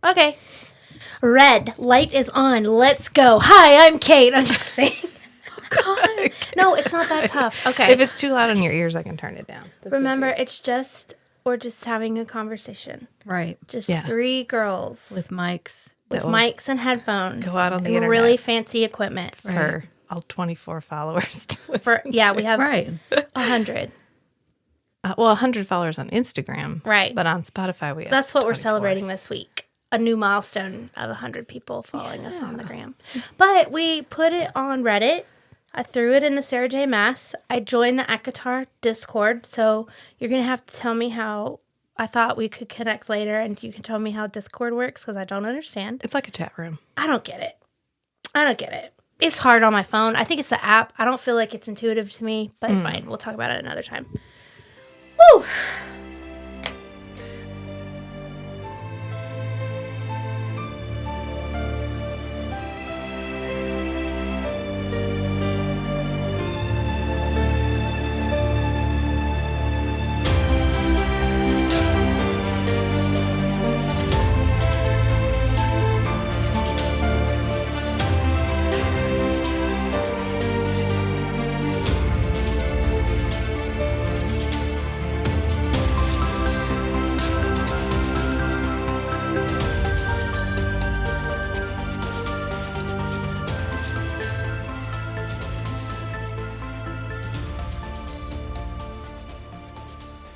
Okay. Red light is on. Let's go. Hi, I'm Kate. I'm just kidding. God. No, it's not that tough. Okay. If it's too loud in your ears, I can turn it down. Remember, we're just having a conversation. Right. Just three girls. With mics. With mics and headphones. Go out on the and internet. Really fancy equipment. For all 24 followers. We have 100. 100 followers on Instagram. Right. But on Spotify, we have That's what 24. we're celebrating this week. A new milestone of 100 people following us on the gram. But we put it on Reddit. I threw it in the Sarah J. Maas. I joined the ACOTAR Discord. So you're going to have to tell me how. I thought we could connect later and you can tell me how Discord works because I don't understand. It's like a chat room. I don't get it. It's hard on my phone. I think it's the app. I don't feel like it's intuitive to me, but it's fine. We'll talk about it another time. Woo!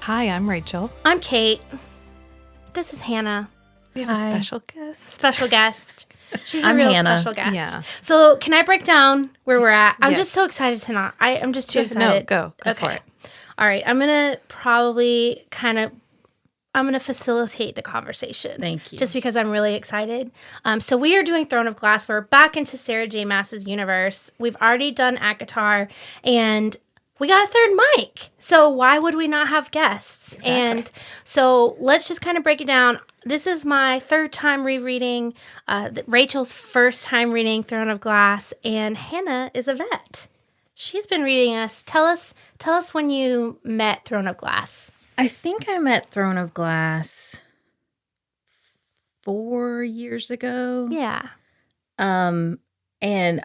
Hi, I'm Rachel. I'm Kate. This is Hannah. We have a special guest. Special guest. She's a I'm real Hannah. special guest. Yeah. So can I break down where we're at? I'm Yes. just so excited to not. I'm just too Yeah, excited. no, go for it. All right. I'm going to probably I'm going to facilitate the conversation. Thank you. Just because I'm really excited. So we are doing Throne of Glass. We're back into Sarah J. Maas's universe. We've already done ACOTAR and we got a third mic. So why would we not have guests? Exactly. And so let's just kind of break it down. This is my third time rereading, Rachel's first time reading Throne of Glass, and Hannah is a vet. She's been reading us. Tell us when you met Throne of Glass. I think I met Throne of Glass 4 years ago. Yeah. And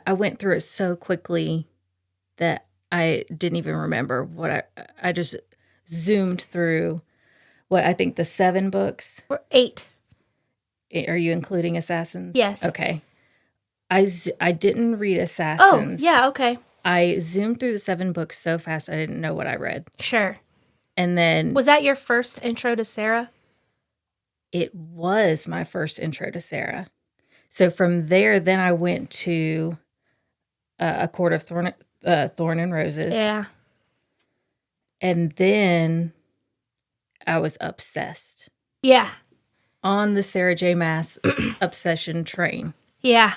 I went through it so quickly that I didn't even remember what I just zoomed through I think the 7 books. Or 8. Are you including Assassins? Yes. Okay. I didn't read Assassins. Oh, yeah, okay. I zoomed through the 7 books so fast I didn't know what I read. Sure. And then Was that your first intro to Sarah? it was my first intro to Sarah. So from there, then I went to A Court of Thorn and Roses. Yeah. And then I was obsessed Yeah. on the Sarah J. Maas obsession train. Yeah.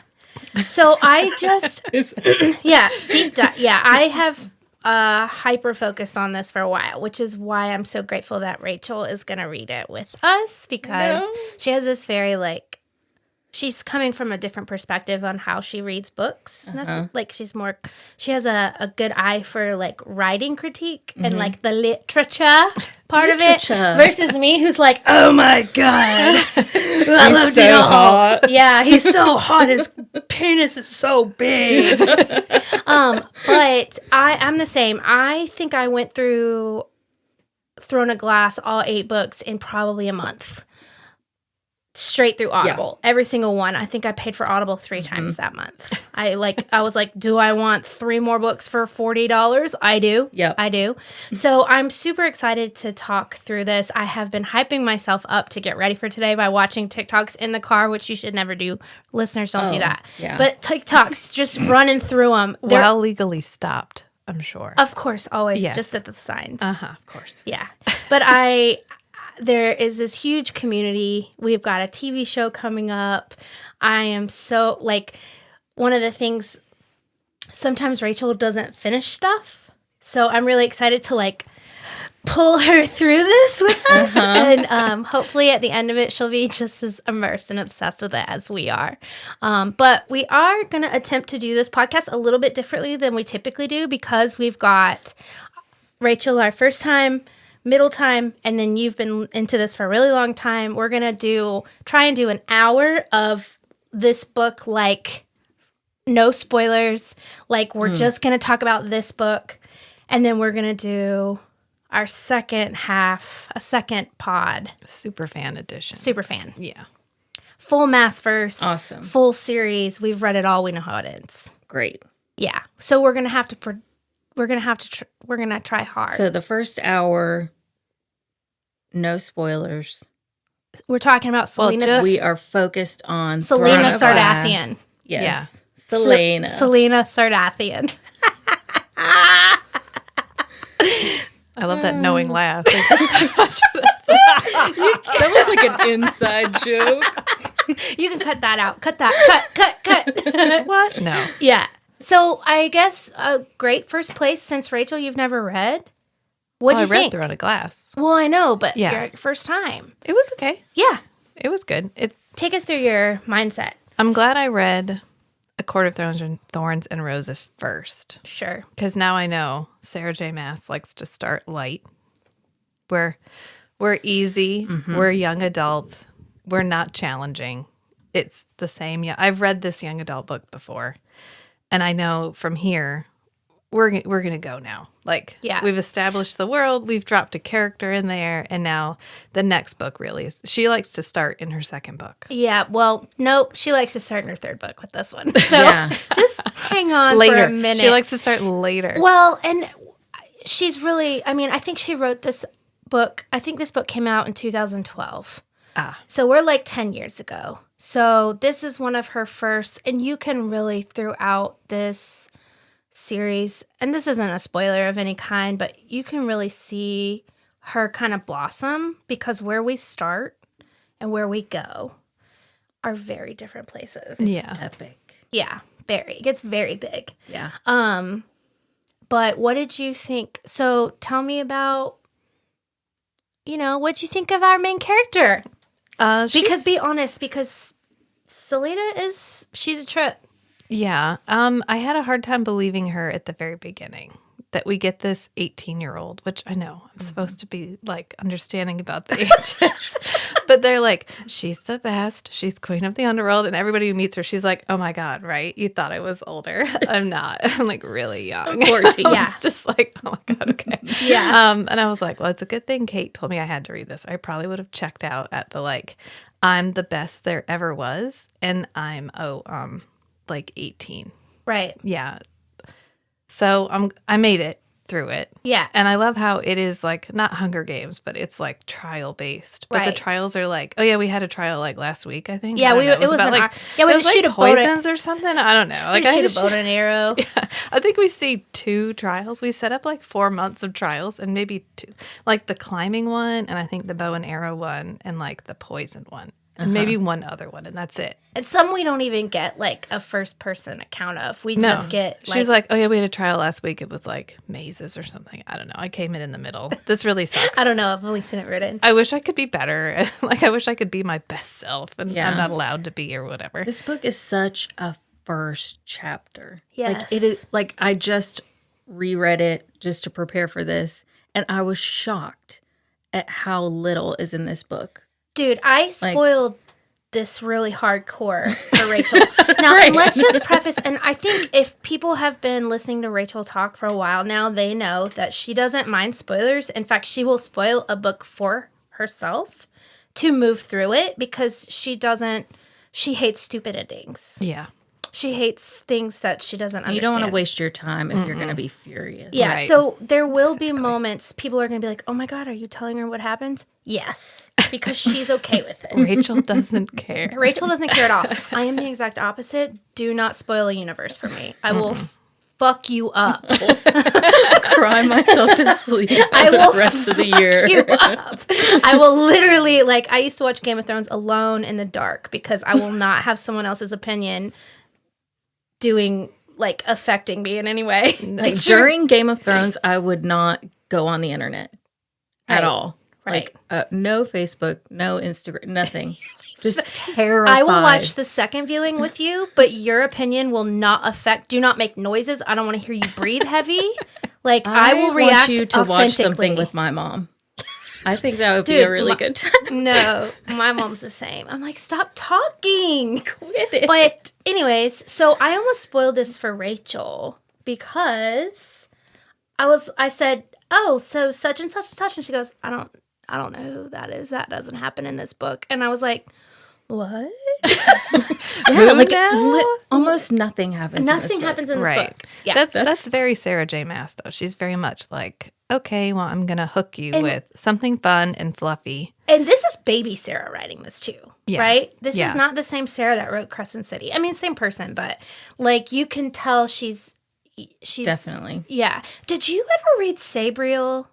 So I just, deep dive. Yeah, I have hyper focused on this for a while, which is why I'm so grateful that Rachel is going to read it with us because she has this very she's coming from a different perspective on how she reads books. And that's she has a good eye for writing critique and the literature part of it versus me who's like, oh my God, I loved it all. Hot. Yeah, he's so hot. His penis is so big. But I'm the same. I think I went through Throne of Glass, all 8 books in probably a month. Straight through Audible. Every single one. I think I paid for Audible 3 times that month. I was like, do I want 3 more books for $40? I do. Yep. I do. So I'm super excited to talk through this. I have been hyping myself up to get ready for today by watching TikToks in the car, which you should never do. Listeners, don't do that. Yeah. But TikToks, just running through them. Well legally stopped, I'm sure. Of course, always. Yes. Just at the signs. Of course. Yeah. But there is this huge community. We've got a TV show coming up. I am so, one of the things, sometimes Rachel doesn't finish stuff. So I'm really excited to, pull her through this with us. And hopefully at the end of it, she'll be just as immersed and obsessed with it as we are. But we are going to attempt to do this podcast a little bit differently than we typically do because we've got Rachel, our first time middle time, and then you've been into this for a really long time. We're going to try and do an hour of this book, like no spoilers. Like we're just going to talk about this book, and then we're going to do our second half, a second pod. Superfan edition. Superfan. Yeah. Full mass verse. Awesome. Full series. We've read it all. We know how it ends. Great. Yeah. So we're going to have to we're going to try hard. So the first hour, no spoilers. We're talking about Selena. We are focused on Selena Throne of Glass. Sardathian. Yes. Yeah. Selena. Selena Sardathian. I love that knowing laugh. That was like an inside joke. You can cut that out. Cut that. Cut. What? No. Yeah. So I guess a great first place since Rachel, you've never read. What'd you I read think? Throne of Glass. Well, I know, but Yeah. your first time. It was okay. Yeah. It was good. Take us through your mindset. I'm glad I read A Court of Thorns and Roses first. Sure. Because now I know Sarah J. Maas likes to start light. We're easy. We're young adults. We're not challenging. It's the same. Yeah, I've read this young adult book before, and I know from here we're gonna go now. Like, Yeah. we've established the world. We've dropped a character in there, and now the next book really is. She likes to start in her second book. Yeah. Well, nope. She likes to start in her third book with this one. So Yeah. just hang on Later, for a minute. she likes to start later. Well, and she's really, I mean, I think she wrote this book. I think this book came out in 2012. So we're like 10 years ago. So this is one of her first, and you can really throughout this series, and this isn't a spoiler of any kind, but you can really see her kind of blossom because where we start and where we go are very different places. Yeah. Epic. Yeah, very. It gets very big. Yeah. But what did you think? So tell me about, what'd you think of our main character? Because be honest, because Selena she's a trip. Yeah. I had a hard time believing her at the very beginning that we get this 18-year-old, which I know I'm supposed to be like understanding about the ages, but they're like, she's the best. She's queen of the underworld. And everybody who meets her, she's like, oh my God, right? You thought I was older. I'm not. I'm like really young. 14. Yeah. It's just like, oh my God, okay. Yeah. And I was like, well, it's a good thing Kate told me I had to read this. I probably would have checked out at the like, I'm the best there ever was. And I'm, like 18. Right. Yeah. So I made it through it. Yeah. And I love how it is like not Hunger Games, but it's like trial based. But the Right. trials are like, oh yeah, we had a trial like last week, I think. Yeah, I don't know. it was about an like ar- yeah, we it was shoot like a bow poisons or something. I don't know. Like Shoot a bow and an arrow. I think we see 2 trials. We set up like 4 months of trials and maybe 2, like the climbing one, and I think the bow and arrow one, and like the poison one. And maybe one other one, and that's it. And some we don't even get like a first person account of. We just get like, She's like, oh yeah, we had a trial last week. It was like mazes or something. I don't know. I came in the middle. This really sucks. I don't know. I've only seen it written. I wish I could be better. Like, I wish I could be my best self, and Yeah. I'm not allowed to be or whatever. This book is such a first chapter. Yes. Like it is like I just reread it just to prepare for this, and I was shocked at how little is in this book. Dude, I spoiled this really hardcore for Rachel. Now, Right. and let's just preface, and I think if people have been listening to Rachel talk for a while now, they know that she doesn't mind spoilers. In fact, she will spoil a book for herself to move through it because she hates stupid endings. Yeah. She hates things that she doesn't understand. You don't want to waste your time if you're going to be furious. Yeah, Right. so there will be moments people are going to be like, oh my God, are you telling her what happens? Yes, because she's okay with it. Rachel doesn't care. Rachel doesn't care at all. I am the exact opposite. Do not spoil a universe for me. I will fuck you up. Cry myself to sleep I for will the rest of the fuck year. you up. I will literally, I used to watch Game of Thrones alone in the dark because I will not have someone else's opinion affecting me in any way. During Game of Thrones, I would not go on the internet at Right. all. Right. No Facebook, no Instagram, nothing. Just terrified. I will watch the second viewing with you, but your opinion will not affect. Do not make noises. I don't want to hear you breathe heavy. I will react want you to watch something authentically. with my mom. I think that would be Dude, a really good time. No, my mom's the same. I'm like, stop talking. Quit it. But anyways, so I almost spoiled this for Rachel because I said, oh, so such and such and such, and she goes, I don't know who that is. That doesn't happen in this book. And I was like, what? Yeah, like almost nothing happens. Nothing happens in this Right. book. Yeah, That's very Sarah J. Maas, though. She's very much like, okay, well, I'm going to hook you with something fun and fluffy. and this is baby Sarah writing this too, Yeah. right? This Yeah. is not the same Sarah that wrote Crescent City. I mean, same person, but like you can tell she's Definitely. Yeah. Did you ever read Sabriel?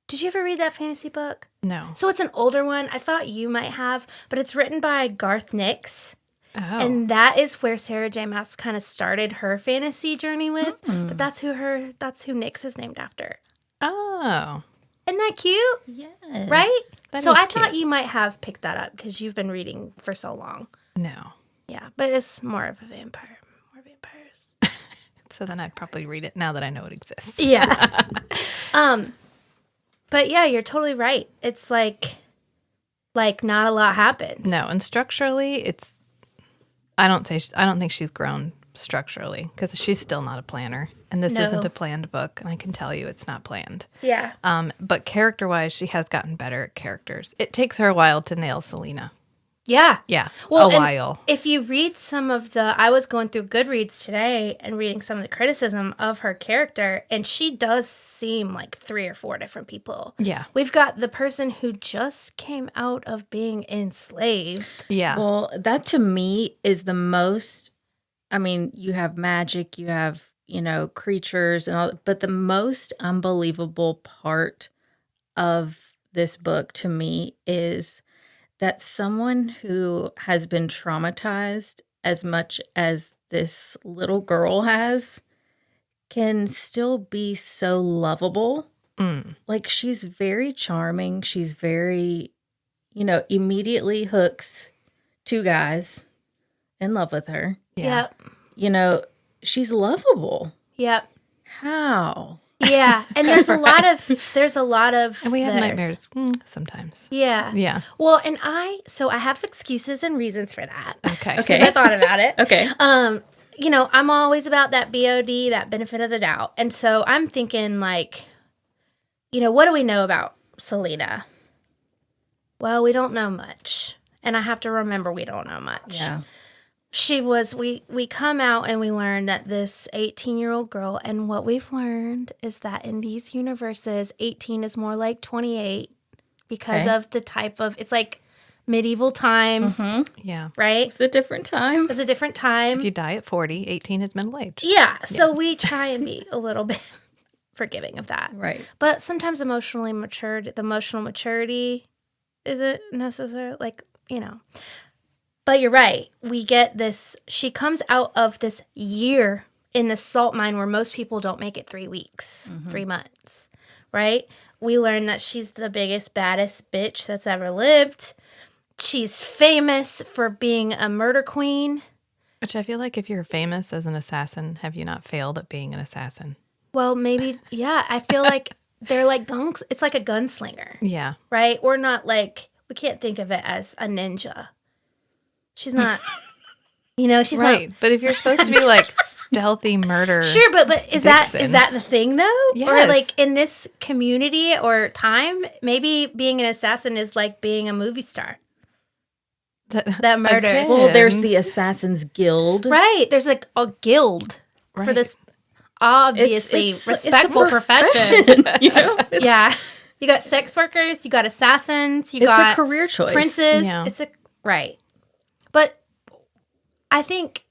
Did you ever read that fantasy book? No. So it's an older one. I thought you might have, but it's written by Garth Nix. Oh. And that is where Sarah J. Maas kind of started her fantasy journey with. But that's who Nix is named after. Oh. Isn't that cute? Yes. Right? That So is I thought cute. you might have picked that up because you've been reading for so long. No. Yeah, but it's more of a vampire. More vampires. So then I'd probably read it now that I know it exists. Yeah. But yeah, you're totally right. It's like not a lot happens. No, and structurally, it's. I don't think she's grown structurally because she's still not a planner, and this No. isn't a planned book, and I can tell you it's not planned. Yeah. But character-wise, she has gotten better at characters. It takes her a while to nail Selena. Yeah. Yeah, Well, a and while. if you read some of I was going through Goodreads today and reading some of the criticism of her character, and she does seem like 3 or 4 different people. Yeah, We've got the person who just came out of being enslaved. yeah, Well, that to me is the most. I mean, you have magic, you have creatures and all, but the most unbelievable part of this book to me is that someone who has been traumatized as much as this little girl has can still be so lovable. Like, she's very charming. She's very, immediately hooks 2 guys in love with her. yeah. Yep. She's lovable. Yep. How? Yeah. And there's a lot of And we have theirs. nightmares sometimes. Yeah. Yeah. Well, and I have excuses and reasons for that. Okay. Okay. Because I thought about it. Okay. I'm always about that BOD, that benefit of the doubt. And so I'm thinking like, what do we know about Selena? Well, we don't know much. And I have to remember we don't know much. Yeah. We come out and we learn that this 18-year-old girl, and what we've learned is that in these universes, 18 is more like 28 because of the type of, it's like medieval times, Yeah. right? It's a different time. It's a different time. If you die at 40, 18 is middle age. Yeah, so we try and be a little bit forgiving of that. Right. But sometimes the emotional maturity isn't necessarily But you're right. We get this, she comes out of this year in the salt mine where most people don't make it 3 weeks, 3 months, right? We learn that she's the biggest, baddest bitch that's ever lived. She's famous for being a murder queen. Which I feel like if you're famous as an assassin, have you not failed at being an assassin? Well, maybe, yeah. I feel like they're like it's like a gunslinger, Yeah. right? We're not like, we can't think of it as a ninja. She's not, she's Right. But if you're supposed to be like stealthy murder. not. Sure, but is that Vixen. the thing though? Or Yes. like in this community or time, maybe being an assassin is like being a movie star that murders. Again. Well, there's the Assassins Guild. Right. There's like a guild for Right. this obviously It's a respectful profession. It's, Yeah. You got sex workers, you got assassins, you It's got a career choice. princes. Yeah. It's right. But I think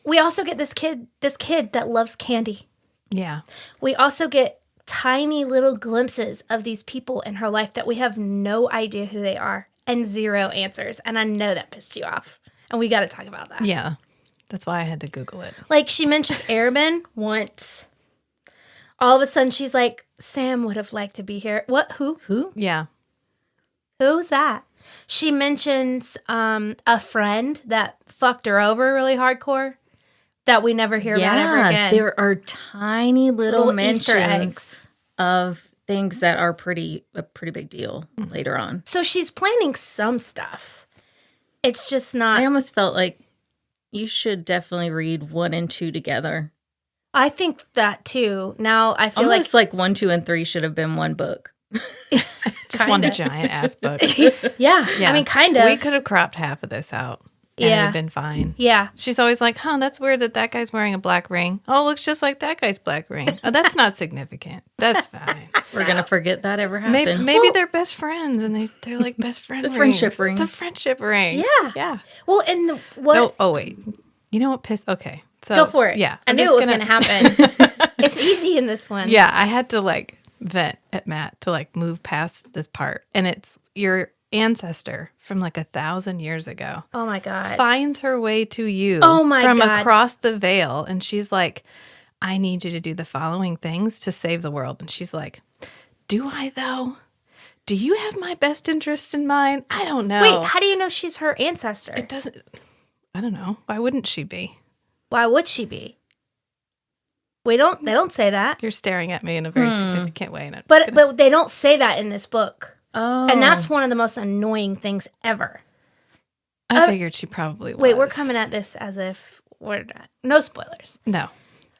we also get this kid that loves candy. Yeah. We also get tiny little glimpses of these people in her life that we have no idea who they are and 0 answers. And I know that pissed you off. And we got to talk about that. Yeah. That's why I had to Google it. Like she mentions Airman once. All of a sudden she's like, Sam would have liked to be here. What? Who? Yeah. Who's that? She mentions a friend that fucked her over really hardcore that we never hear about ever again. There are tiny little Easter mentions eggs. of things that are a pretty big deal later on. So she's planning some stuff. It's just not. I almost felt like you should definitely read 1 and 2 together. I think that too. Now I feel Almost like 1, 2, and 3 should have been one book. Just one giant ass book. yeah. I mean, kind of. We could have cropped half of this out. And it'd been fine. Yeah. She's always like, that's weird that guy's wearing a black ring. Oh, it looks just like that guy's black ring. Oh, that's not significant. That's fine. We're going to forget that ever happened. Maybe they're best friends and they're like best friend It's a friendship ring. It's a friendship ring. Yeah. Yeah. Well, and what? No, oh, wait. You know what pissed? Okay. So, go for it. Yeah. I knew it was going to happen. It's easy in this one. Yeah. I had to vent at Matt to move past this part. And it's your ancestor from 1,000 years ago. Oh my God. Finds her way to you. Oh my from God. across the veil. And she's like, I need you to do the following things to save the world. And she's like, do I though? Do you have my best interests in mind? I don't know. Wait, how do you know she's her ancestor? It doesn't, I don't know. Why wouldn't she be? Why would she be? They don't say that. You're staring at me in a very significant way. And But they don't say that in this book. Oh. And that's one of the most annoying things ever. I figured she probably was. Wait, we're coming at this as if we're not. No spoilers. No.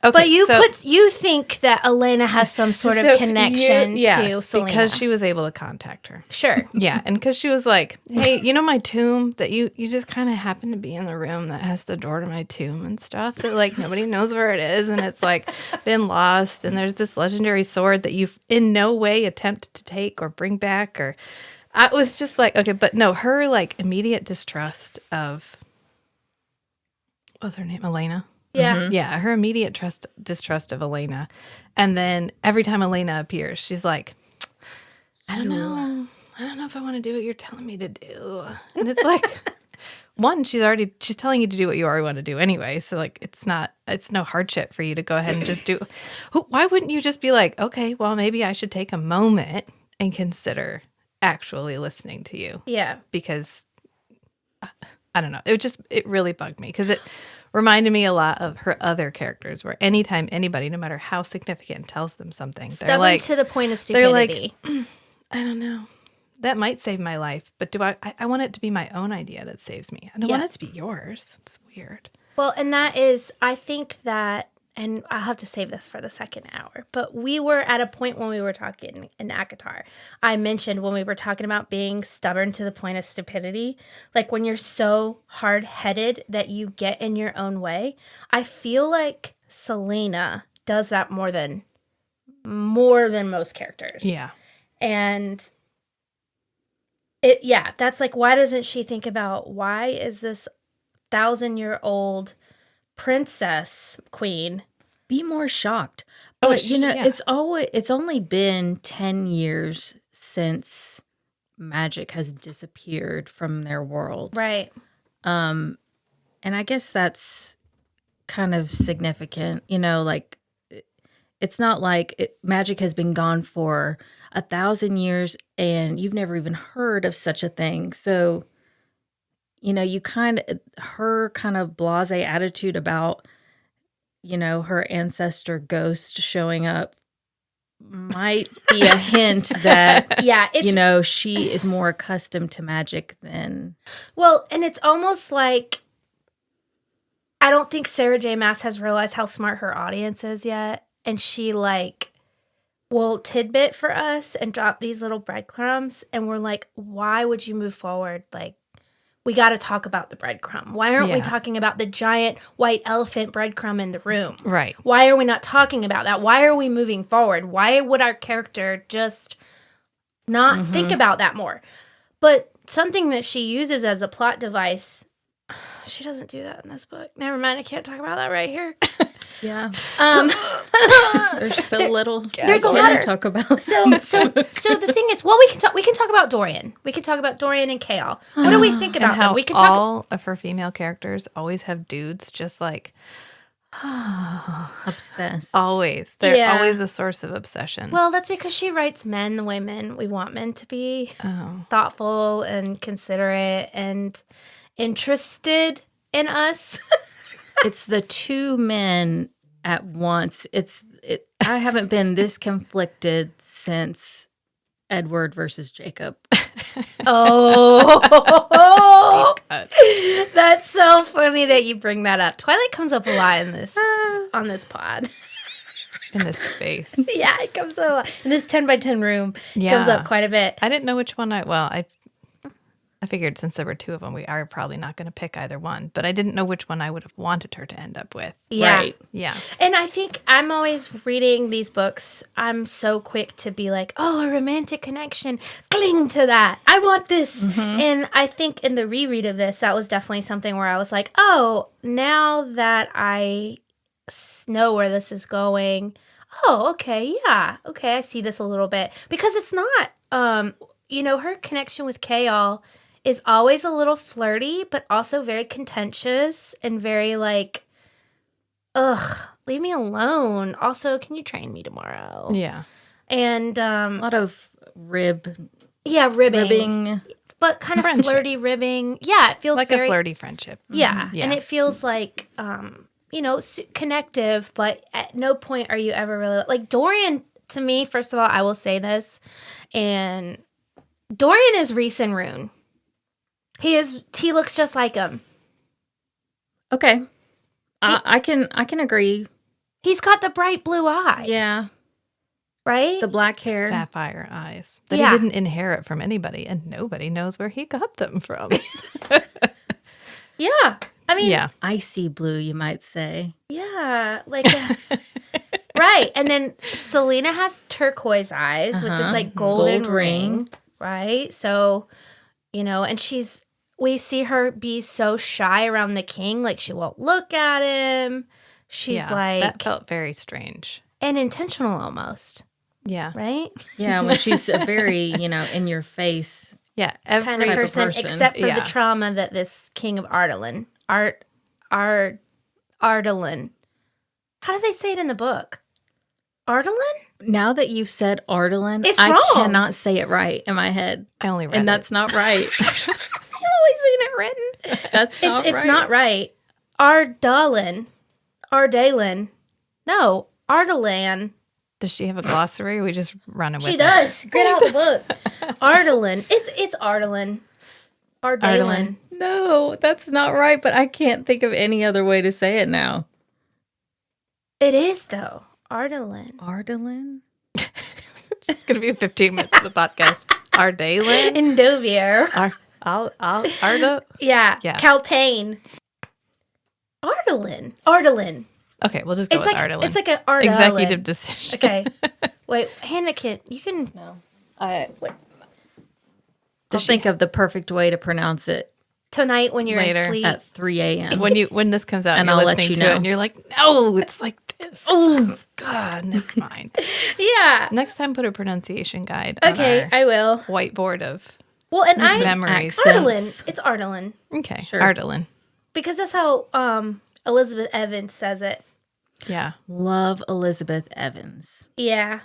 Okay, but you think that Elena has some sort of connection to Selena. Because she was able to contact her. Sure. Yeah, and because she was like, hey, you know my tomb that you just kind of happen to be in the room that has the door to my tomb and stuff that nobody knows where it is and it's been lost and there's this legendary sword that you've in no way attempted to take or bring back or I was just like, okay, but no, her immediate distrust of what's her name? Elena. Yeah. Mm-hmm. Yeah, her immediate distrust of Elena. And then every time Elena appears, she's like, I don't know if I want to do what you're telling me to do. And it's one, she's telling you to do what you already want to do anyway. So it's no hardship for you to go ahead and just do. Why wouldn't you just be like, okay, well, maybe I should take a moment and consider actually listening to you. Yeah. Because I don't know. It really bugged me because it reminded me a lot of her other characters where anytime anybody, no matter how significant, tells them something, they're stubborn to the point of stupidity. They're like, I don't know. That might save my life, but I want it to be my own idea that saves me. I don't want it to be yours. It's weird. Well, and that is, I think that, and I'll have to save this for the second hour, but we were at a point when we were talking in ACOTAR. I mentioned when we were talking about being stubborn to the point of stupidity, when you're so hard-headed that you get in your own way. I feel like Selena does that more than most characters. Yeah. And that's why doesn't she think about why is this 1,000-year-old princess queen be more shocked? Oh, But it's only been 10 years since magic has disappeared from their world. Right. And I guess that's kind of significant, it's not like magic has been gone for 1,000 years and you've never even heard of such a thing. So, her kind of blasé attitude about, her ancestor ghost showing up might be a hint that, she is more accustomed to magic than. Well, and it's almost like, I don't think Sarah J. Maas has realized how smart her audience is yet. And she will tidbit for us and drop these little breadcrumbs. And we're like, why would you move forward? We got to talk about the breadcrumb. Why aren't we talking about the giant white elephant breadcrumb in the room? Right. Why are we not talking about that? Why are we moving forward? Why would our character just not think about that more? But something that she uses as a plot device, she doesn't do that in this book. Never mind, I can't talk about that right here. Yeah. There's so little. There's a lot to talk about. So the thing is, we can talk about Dorian. We can talk about Dorian and Kale. What do we think about them? We can talk. All of her female characters always have dudes just obsessed. Always. They're always a source of obsession. Well, that's because she writes men the way we want men to be. Thoughtful and considerate and interested in us. It's the two men at once. I haven't been this conflicted since Edward versus Jacob. Oh, that's so funny that you bring that up. Twilight comes up a lot in this on this pod. In this space. Yeah, it comes up a lot. In this 10 by 10 room, it comes up quite a bit. I didn't know which one I figured since there were two of them, we are probably not going to pick either one. But I didn't know which one I would have wanted her to end up with. Yeah. Right. Yeah. And I think I'm always reading these books. I'm so quick to be like, oh, a romantic connection. Cling to that. I want this. And I think in the reread of this, that was definitely something where I was like, oh, now that I know where this is going. Oh, okay. Yeah. Okay. I see this a little bit. Because it's not, her connection with Kale is always a little flirty, but also very contentious and very like, ugh, leave me alone. Also, can you train me tomorrow? Yeah. And A lot of ribbing. But kind of Friendship. flirty ribbing. Yeah, it feels Like very, a flirty friendship. Yeah, Yeah. and it feels like, connective, but at no point are you ever really, like Dorian, to me, first of all, I will say this, and Dorian is Reese and Rune. He looks just like him. Okay. I can agree. He's got the bright blue eyes. Yeah. Right? The black hair. Sapphire eyes that Yeah. he didn't inherit from anybody, and nobody knows where he got them from. Yeah. I mean, Yeah. Icy blue, you might say. yeah. Like, right. And then Selena has turquoise eyes with this like golden Gold ring. ring. Right. So, and we see her be so shy around the king. Like she won't look at him. She's like, that felt very strange. and intentional almost. Yeah. Right. Yeah, when she's a very, in your face. Yeah. Kind Every of type of person, person. except for Yeah. the trauma that this king of Ardalan, Ardalan. How do they say it in the book? Ardalan? Now that you've said Ardalan, It's I wrong. cannot say it right in my head. I only read And it. that's not right. I've only seen it written. That's not right. It's not right. Ardalan. No, Ardalan. Does she have a glossary? We just running with She it. does. Get out the book. Ardalan. It's Ardalan. Ardalan. No, that's not right, but I can't think of any other way to say it now. It is though. Ardalan. Ardalan? It's going to be 15 minutes of the podcast. Ardalan? In Dovier. Arda? Yeah. Yeah. Caltaine. Ardalan. Okay, we'll just go with Ardalan. It's like an Ardalan. Executive decision. Okay. Wait, Hannah, you can. No. I'll think of the perfect way to pronounce it Tonight when you're Later. asleep. at 3 a.m. When this comes out and And you're I'll let listening you to it know. and you're like, no, it's like this. Oh, God, never mind. Yeah. Next time, put a pronunciation guide on Okay, our I will. whiteboard of Well, and memories. Ardalan. It's Ardalan. Okay, Sure. Ardalan. Because that's how Elizabeth Evans says it. Yeah. Love Elizabeth Evans. Yeah.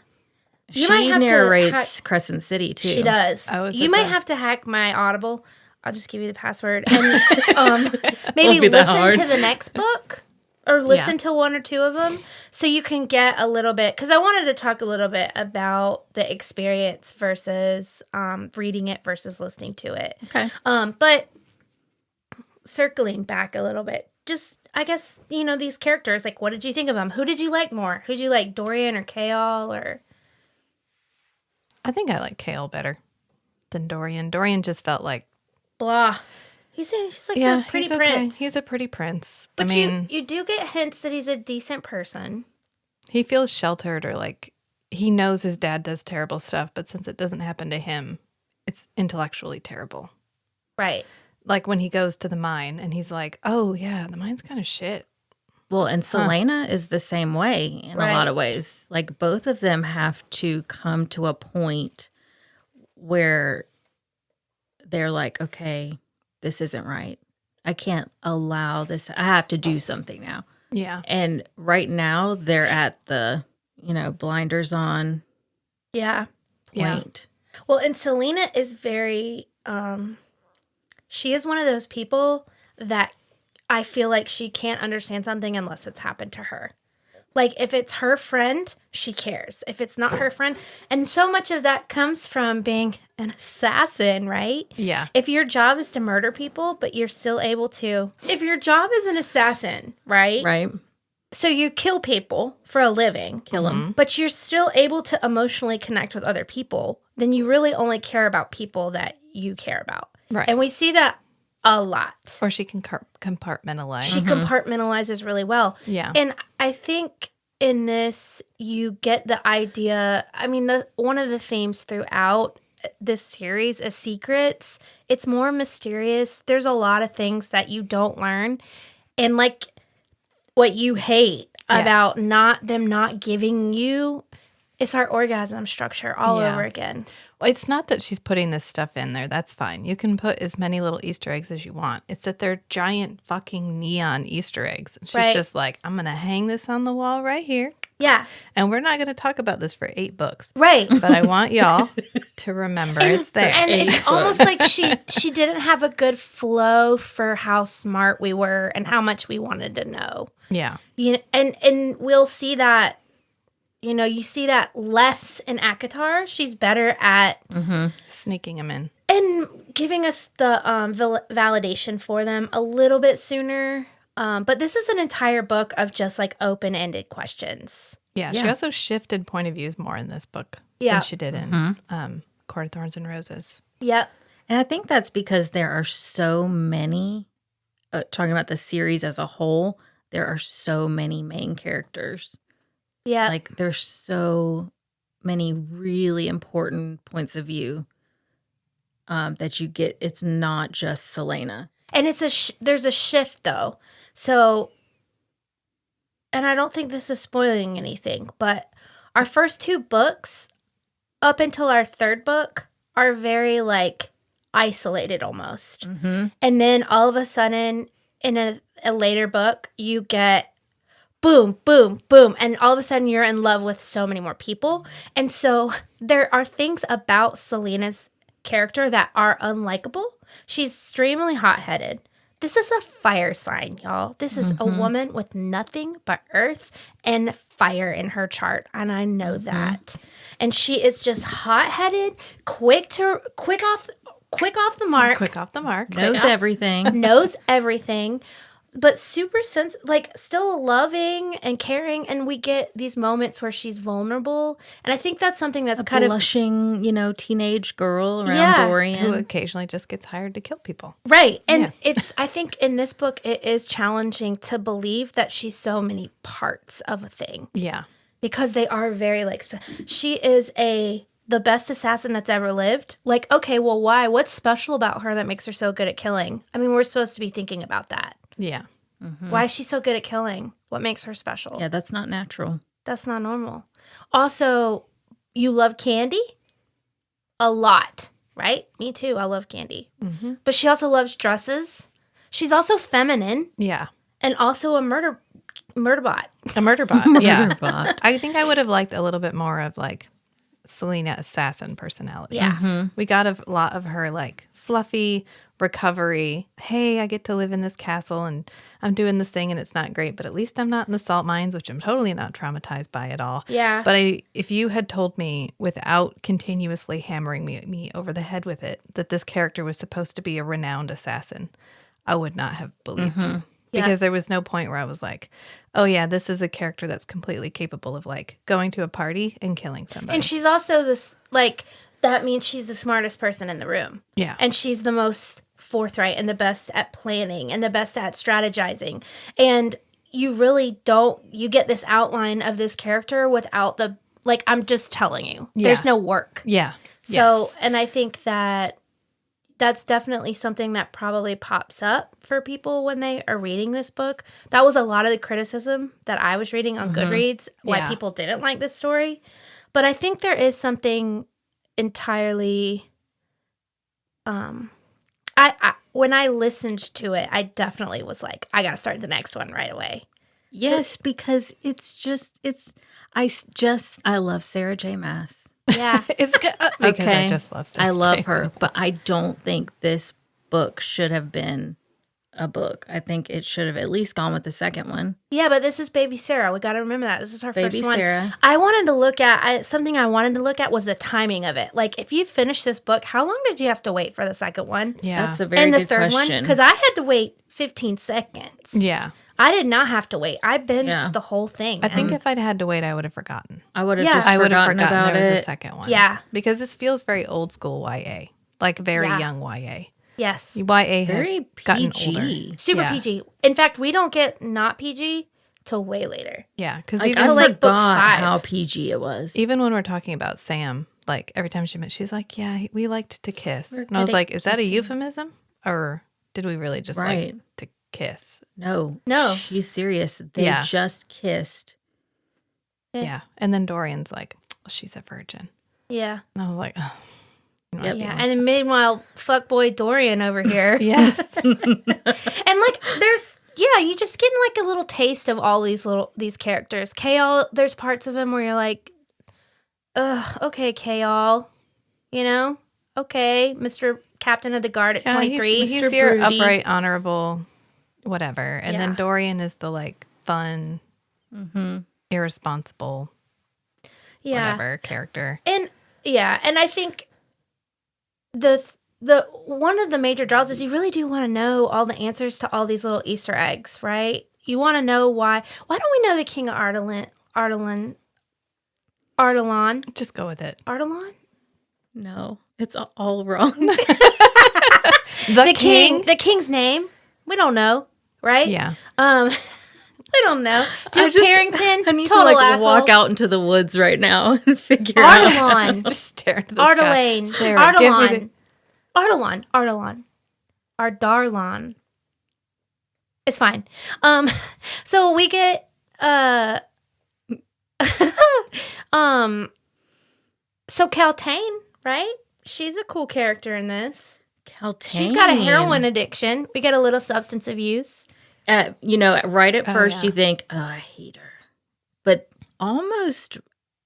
She might have to narrates Crescent City, too. She does. Oh, is you it might the- have to hack my Audible. I'll just give you the password. And maybe Won't be that listen hard. to the next book or listen to one or two of them so you can get a little bit. Because I wanted to talk a little bit about the experience versus reading it versus listening to it. Okay. But circling back a little bit, just I guess, these characters, like, what did you think of them? Who did you like more? Who did you like, Dorian or Kale or... I think I like Kale better than Dorian. Dorian just felt like, Blah. He's like a pretty he's prince. okay. He's a pretty prince. But I mean, you do get hints that he's a decent person. he feels sheltered or like he knows his dad does terrible stuff, but since it doesn't happen to him, it's intellectually terrible. Right. Like when he goes to the mine and he's like, oh, yeah, the mine's kind of shit. Well, and Selena is the same way in a lot of ways. Like both of them have to come to a point where they're like, okay, this isn't right. I can't allow this. I have to do something now. Yeah. And right now they're at the, blinders on Yeah. point. Well, and Selena is very, she is one of those people that I feel like she can't understand something unless it's happened to her. Like, if it's her friend, she cares. If it's not her friend. And so much of that comes from being an assassin, right? Yeah. If your job is to murder people, but you're still able to... If your job is an assassin, right? Right. So you kill people for a living. Kill them. But you're still able to emotionally connect with other people. Then you really only care about people that you care about. Right. And we see that a lot. Or she can compartmentalize. She compartmentalizes really well. Yeah. And I think in this, you get the idea. I mean, one of the themes throughout this series is secrets. It's more mysterious. There's a lot of things that you don't learn. And like what you hate about them not giving you, it's our orgasm structure all over again. Well, it's not that she's putting this stuff in there. That's fine. You can put as many little Easter eggs as you want. It's that they're giant fucking neon Easter eggs. And she's just like, I'm going to hang this on the wall right here. Yeah. And we're not going to talk about this for 8 books. Right. But I want y'all to remember it's there. And it's almost like she didn't have a good flow for how smart we were and how much we wanted to know. Yeah. You know, and we'll see that. You know, you see that less in ACOTAR. She's better at Sneaking them in. and giving us the validation for them a little bit sooner. But this is an entire book of just like open-ended questions. Yeah. She also shifted point of views more in this book than she did in Court of Thorns and Roses. Yep. And I think that's because there are so many, talking about the series as a whole, there are so many main characters. Yeah. Like, there's so many really important points of view that you get. It's not just Selena. And it's there's a shift, though. So, and I don't think this is spoiling anything, but our first 2 books, up until our 3rd book, are very, like, isolated almost. And then all of a sudden, in a later book, you get boom, boom, boom. And all of a sudden you're in love with so many more people. And so there are things about Selena's character that are unlikable. She's extremely hot-headed. This is a fire sign, y'all. This is a woman with nothing but earth and fire in her chart. And I know that. And she is just hot-headed, quick off the mark. Quick off the mark. Knows everything. Knows everything. But super like still loving and caring, and we get these moments where she's vulnerable, and I think that's something that's kind blushing, teenage girl around Dorian, who occasionally just gets hired to kill people. Right, and I think in this book it is challenging to believe that she's so many parts of a thing. Yeah, because they are very like she is the best assassin that's ever lived. Like, okay, well, why? What's special about her that makes her so good at killing? I mean, we're supposed to be thinking about that. Yeah. Why is she so good at killing? What makes her special? Yeah, that's not natural. That's not normal. Also, you love candy? A lot, right? Me too. I love candy. But she also loves dresses. She's also feminine. Yeah. And also a murder bot. A murder bot. Yeah. Murder bot. I think I would have liked a little bit more of like Selena assassin personality. Yeah. We got a lot of her like fluffy recovery. Hey, I get to live in this castle and I'm doing this thing and it's not great, but at least I'm not in the salt mines, which I'm totally not traumatized by at all. Yeah. But if you had told me without continuously hammering me over the head with it that this character was supposed to be a renowned assassin, I would not have believed you. Because there was no point where I was like, oh yeah, this is a character that's completely capable of like going to a party and killing somebody. And she's also this, like, that means she's the smartest person in the room. Yeah. And she's the most forthright and the best at planning and the best at strategizing. And you really you get this outline of this character without the, like, I'm just telling you, there's no work. Yeah. So, and I think that's definitely something that probably pops up for people when they are reading this book. That was a lot of the criticism that I was reading on Goodreads, why people didn't like this story. But I think there is something entirely, when I listened to it, I definitely was like, I got to start the next one right away. Yes, because I love Sarah J. Maas. Yeah. It's good. Because I just love Sarah I love J. her, but I don't think this book should have been a book. I think it should have at least gone with the second one. Yeah, but this is Baby Sarah. We got to remember that. This is our Baby first one. Sarah. I wanted to look at, something I wanted to look at was the timing of it. Like, if you finish this book, how long did you have to wait for the second one? Yeah. That's a very And the good third question. one? Because I had to wait 15 seconds. Yeah. I did not have to wait. I binged Yeah. the whole thing. I think if I'd had to wait, I would have forgotten. I would have Yeah. just I would have forgotten forgotten about there was it. a second one. Yeah. Because this feels very old school YA. Like very Yeah. young YA. Yes. YA has Very gotten PG. older. Super Yeah. PG. In fact, we don't get not PG till way later. Yeah. Because Like, even, I to, like, book forgot 5. how PG it was. even when we're talking about Sam, like every time she met, she's like, yeah, we liked to kiss. We're And I was good at like, is that a kissing. euphemism? Or did we really just Right. like to kiss? No. No. She's serious. They Yeah. just kissed. Yeah. Yeah. And then Dorian's like, she's a virgin. Yeah. And I was like, oh. Yep. Yeah. And then meanwhile, fuckboy Dorian over here. Yes. And like there's you just getting like a little taste of all these characters. Kale, there's parts of him where you're like, okay, Kale. You know? Okay, Mr. Captain of the Guard at Yeah, 23. He's Mr. your Broody. upright, honorable, whatever. And Yeah. then Dorian is the like fun, Mm-hmm. irresponsible, yeah. whatever character. And I think the one of the major draws is you really do want to know all the answers to all these little Easter eggs, right? You want to know why don't we know the king of Ardalan? Just go with it. Ardalan? No, it's all wrong. The king. The king's name? We don't know, right? Yeah. We don't know. Duke Parrington, I need to total like asshole. walk out into the woods right now and figure out. Ardalan. Just stare into the sky. Ardalane. Sarah, give me the- Ardalan. Ardarlan. It's fine. So we get so Caltaine, right? She's a cool character in this. Caltaine. She's got a heroin addiction. We get a little substance abuse. Right at first yeah. you think, oh, I hate her. But almost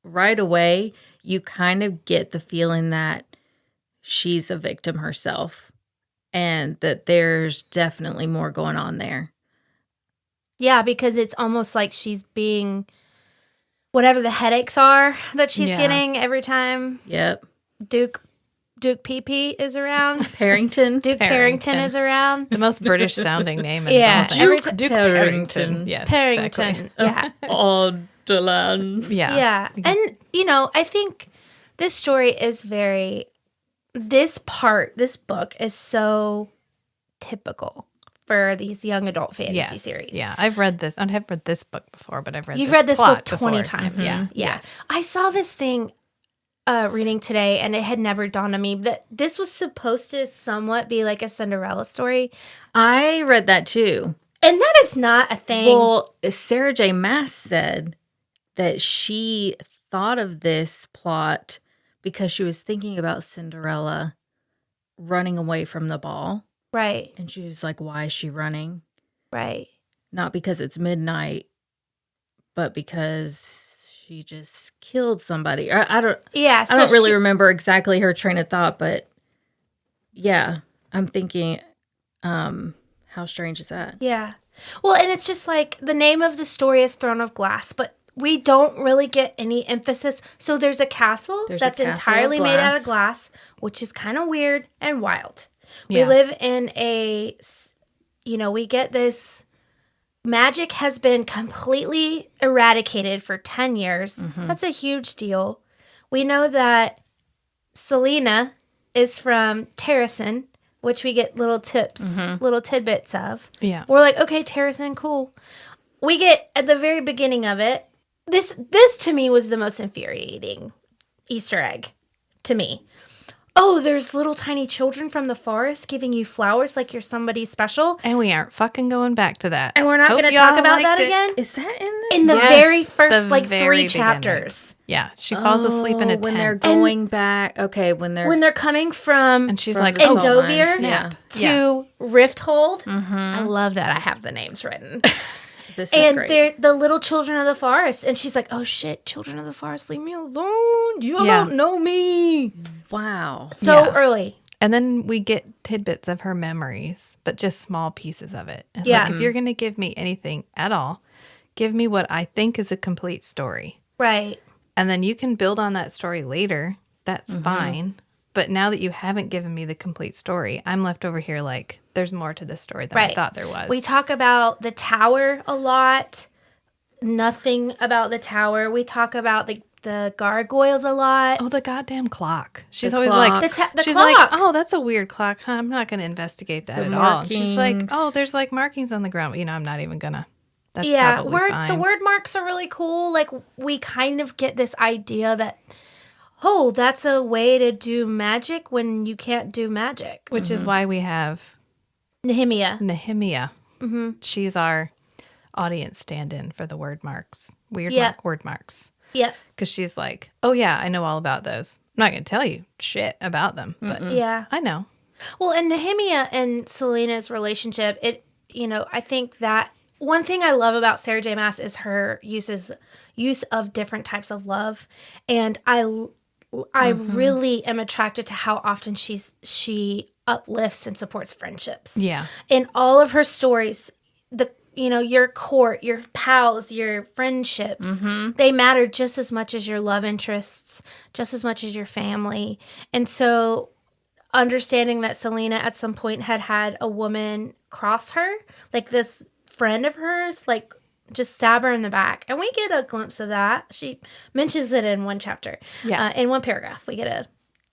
right away, you kind of get the feeling that she's a victim herself and that there's definitely more going on there. Yeah, because it's almost like she's being whatever the headaches are that she's Yeah. getting every time Yep. Duke PP is around. Parrington. Duke Parrington is around. The most British sounding name. Yeah, In every Duke Parrington. Yes. Parrington. Exactly. Yeah. Alderland. Yeah. Yeah. And, I think this story is this book is so typical for these young adult fantasy Yes. series. Yeah. I've read this. I haven't read this book before, but I've read You've this read this plot book 20 before. times. Yeah. Yeah. Yes. I saw this thing reading today, and it had never dawned on me that this was supposed to somewhat be like a Cinderella story. I read that too. And that is not a thing. Well, Sarah J. Maas said that she thought of this plot because she was thinking about Cinderella running away from the ball. Right. And she was like, why is she running? Right. Not because it's midnight, but because she just killed somebody. I don't Yeah. I don't really remember exactly her train of thought, but yeah, I'm thinking, how strange is that? Yeah. Well, and it's just like the name of the story is Throne of Glass, but we don't really get any emphasis. So there's a castle There's a that's castle entirely of made out glass. of glass, which is kind of weird and wild. Yeah. We live in we get this magic has been completely eradicated for 10 years. Mm-hmm. That's a huge deal. We know that Selena is from Terrasen, which we get little tips, little tidbits of. Yeah. We're like, okay, Terrasen, cool. We get at the very beginning of it. This to me was the most infuriating Easter egg to me. Oh, there's little tiny children from the forest giving you flowers like you're somebody special. And we aren't fucking going back to that. And we're not Hope going to y'all talk about that liked it. again. Is that in this? In the Yes, very first, the 3 very chapters. Yeah. She falls asleep in a when they're tent. going back. Okay, when they're coming from And she's from like, the oh, salt mines. Endovier Yeah. to Rifthold. I love that I have the names written. This is And great. they're the little children of the forest. And she's like, oh shit, children of the forest, leave me alone. You Yeah. don't know me. Wow. So Yeah. early. And then we get tidbits of her memories, but just small pieces of it. It's Yeah. like, if you're going to give me anything at all, give me what I think is a complete story. Right. And then you can build on that story later. That's fine. But now that you haven't given me the complete story, I'm left over here like, there's more to this story than I thought there was. We talk about the tower a lot. Nothing about the tower. We talk about the gargoyles a lot. Oh, the goddamn clock. She's The always clock. like, The she's clock. like, oh, that's a weird clock. Huh? I'm not going to investigate that The at all. And she's like, markings. oh, there's like markings on the ground. You know, I'm not even going to. That's Yeah, probably fine. the word marks are really cool. Like, we kind of get this idea that, oh, that's a way to do magic when you can't do magic. Which is why we have Nehemiah. Nehemiah. She's our audience stand-in for the word marks. Word marks. Yeah. Because she's like, oh, yeah, I know all about those. I'm not going to tell you shit about them, but Yeah. I know. Well, and Nehemiah and Selena's relationship, I think that one thing I love about Sarah J. Maas is her use of different types of love. And I really am attracted to how often she uplifts and supports friendships. Yeah. In all of her stories, your court, your pals, your friendships, they matter just as much as your love interests, just as much as your family. And so understanding that Selena at some point had a woman cross her, like this friend of hers, like just stab her in the back. And we get a glimpse of that. She mentions it in one chapter. Yeah. In one paragraph, we get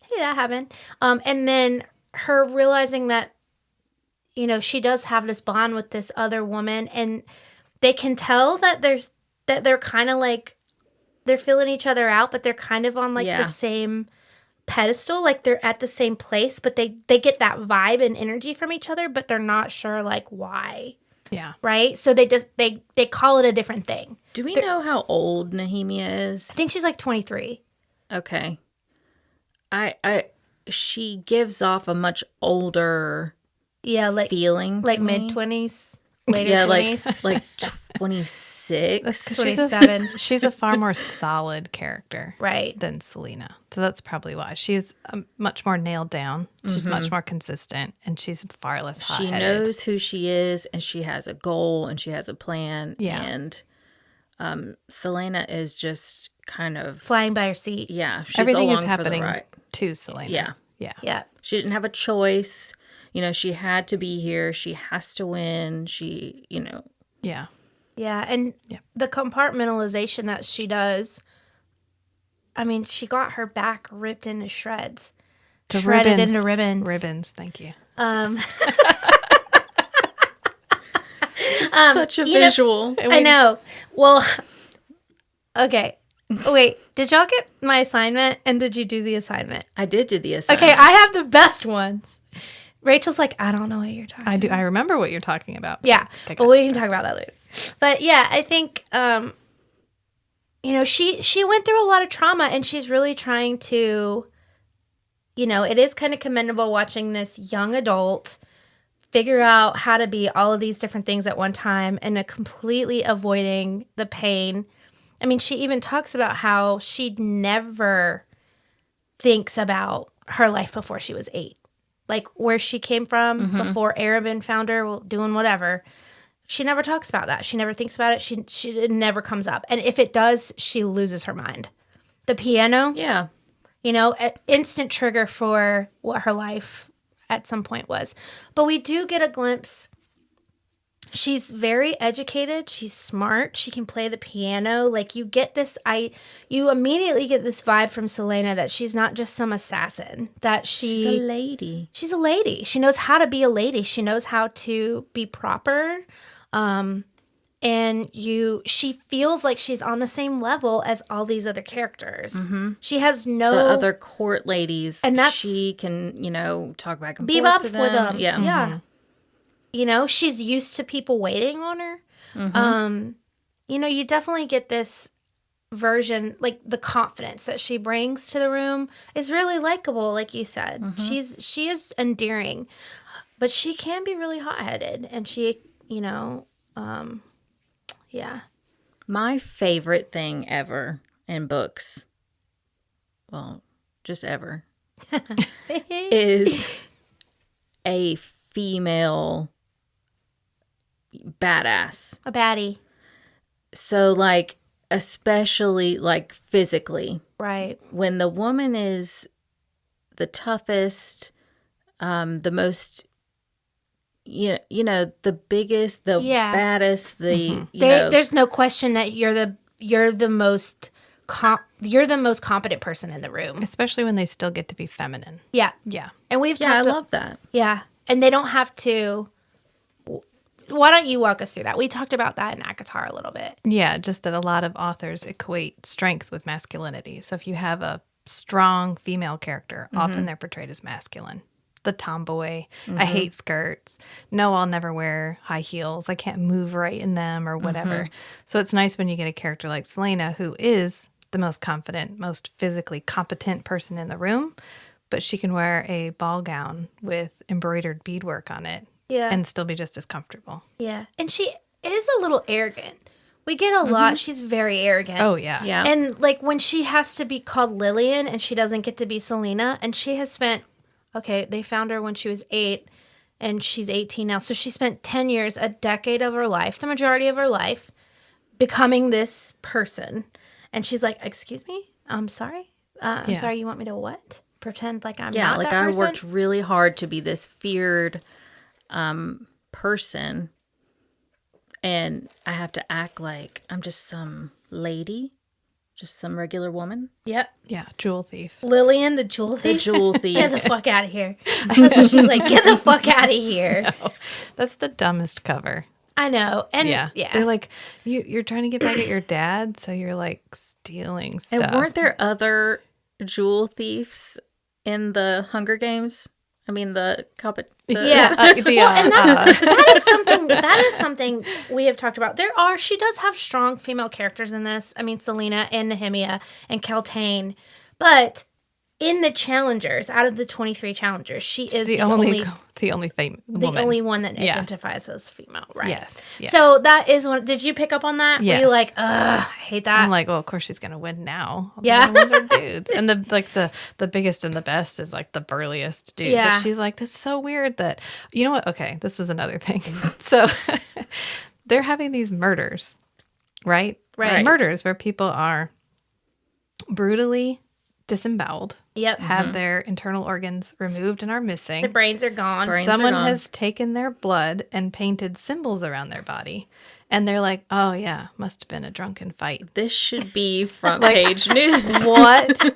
hey, that happened. And then her realizing that, she does have this bond with this other woman, and they can tell that they're kind of like, they're filling each other out, but they're kind of on like the same pedestal, like they're at the same place, but they get that vibe and energy from each other, but they're not sure like why. Yeah. Right? So they call it a different thing. Do we know how old Nehemiah is? I think she's like 23. Okay. She gives off a much older feeling to like me. mid-20s, later 20s. like 26. 27. She's a far more solid character Right. than Selena. So that's probably why. She's much more nailed down. She's much more consistent, and she's far less She hot-headed. knows who she is, and she has a goal, and she has a plan. Yeah. And Selena is just kind of Flying by her seat. yeah. She's Everything along is for the happening ride. to Selena. Yeah. Yeah. Yeah. She didn't have a choice. She had to be here. She has to win. She, Yeah. Yeah, and the compartmentalization that she does, I mean, she got her back ripped into shreds. Shredded ribbons. into ribbons. Ribbons, thank you. such a visual. I know. Well, okay. Wait, did y'all get my assignment, and did you do the assignment? I did do the assignment. Okay, I have the best ones. Rachel's like, I don't know what you're talking I do. I remember what you're talking about. Yeah, I but got we can distracted. talk about that later. But yeah, I think she went through a lot of trauma, and she's really trying to, it is kind of commendable watching this young adult figure out how to be all of these different things at one time and completely avoiding the pain. I mean, she even talks about how she never thinks about her life before she was 8. Like where she came from before Arabin found her doing whatever. She never talks about that. She never thinks about it. It never comes up. And if it does, she loses her mind. The piano, Yeah. an instant trigger for what her life at some point was. But we do get a glimpse. She's very educated. She's smart. She can play the piano. Like you immediately get this vibe from Selena that she's not just some assassin. That She's a lady. She's a lady. She knows how to be a lady. She knows how to be proper. And she feels like she's on the same level as all these other characters. She has no The other court ladies. And that's- she can, talk back and bebop forth to with them. Yeah. Yeah. She's used to people waiting on her. You definitely get this version, like the confidence that she brings to the room is really likable, like you said. She is endearing, but she can be really hot-headed, and she, yeah. My favorite thing ever in books, well, just ever, is a female badass. A baddie. So, like, especially, like, physically. Right. When the woman is the toughest, the most, you know, the biggest, the baddest, the, you know. There's no question that you're the most competent person in the room. Especially when they still get to be feminine. Yeah. Yeah. And we've Yeah, I talked love that. Yeah. And they don't have to. Why don't you walk us through that? We talked about that in ACOTAR a little bit. Yeah, just that a lot of authors equate strength with masculinity. So if you have a strong female character, often they're portrayed as masculine. The tomboy, I hate skirts. No, I'll never wear high heels. I can't move right in them or whatever. So it's nice when you get a character like Selena, who is the most confident, most physically competent person in the room, but she can wear a ball gown with embroidered beadwork on it. Yeah. And still be just as comfortable. Yeah. And she is a little arrogant. We get a lot. She's very arrogant. Oh, yeah. Yeah. And like when she has to be called Lillian and she doesn't get to be Selena, and she has spent, they found her when she was 8 and she's 18 now. So she spent 10 years, a decade of her life, the majority of her life, becoming this person. And she's like, excuse me? I'm sorry? I'm sorry, you want me to what? Pretend like I'm not like that person? I worked really hard to be this feared person, and I have to act like I'm just some lady, just some regular woman. Yep. Yeah, jewel thief. Lillian, the jewel The thief. jewel thief. Get the fuck out of here. That's what she's like, get the fuck out of here. No, that's the dumbest cover. I know. And Yeah. yeah. They're like, you're trying to get back at your dad, so you're like stealing stuff. And weren't there other jewel thieves in the Hunger Games? I mean, the Yeah. And that is something we have talked about. She does have strong female characters in this. I mean, Selena and Nehemia and Keltane. But in the challengers, out of the 23 challengers, she is the only one that identifies as female, right? Yes. So that is one. Did you pick up on that? Yes. Were you like, I hate that? I'm like, well, of course she's gonna win now. Yeah. The other ones are dudes, and the biggest and the best is like the burliest dude. Yeah. But she's like, that's so weird that you know what? Okay, this was another thing. So they're having these murders, right? Right. Murders where people are brutally disemboweled. Yep. Have their internal organs removed and are missing. The brains are gone. Someone has taken their blood and painted symbols around their body. And they're like, oh, yeah, must have been a drunken fight. This should be front page news. What does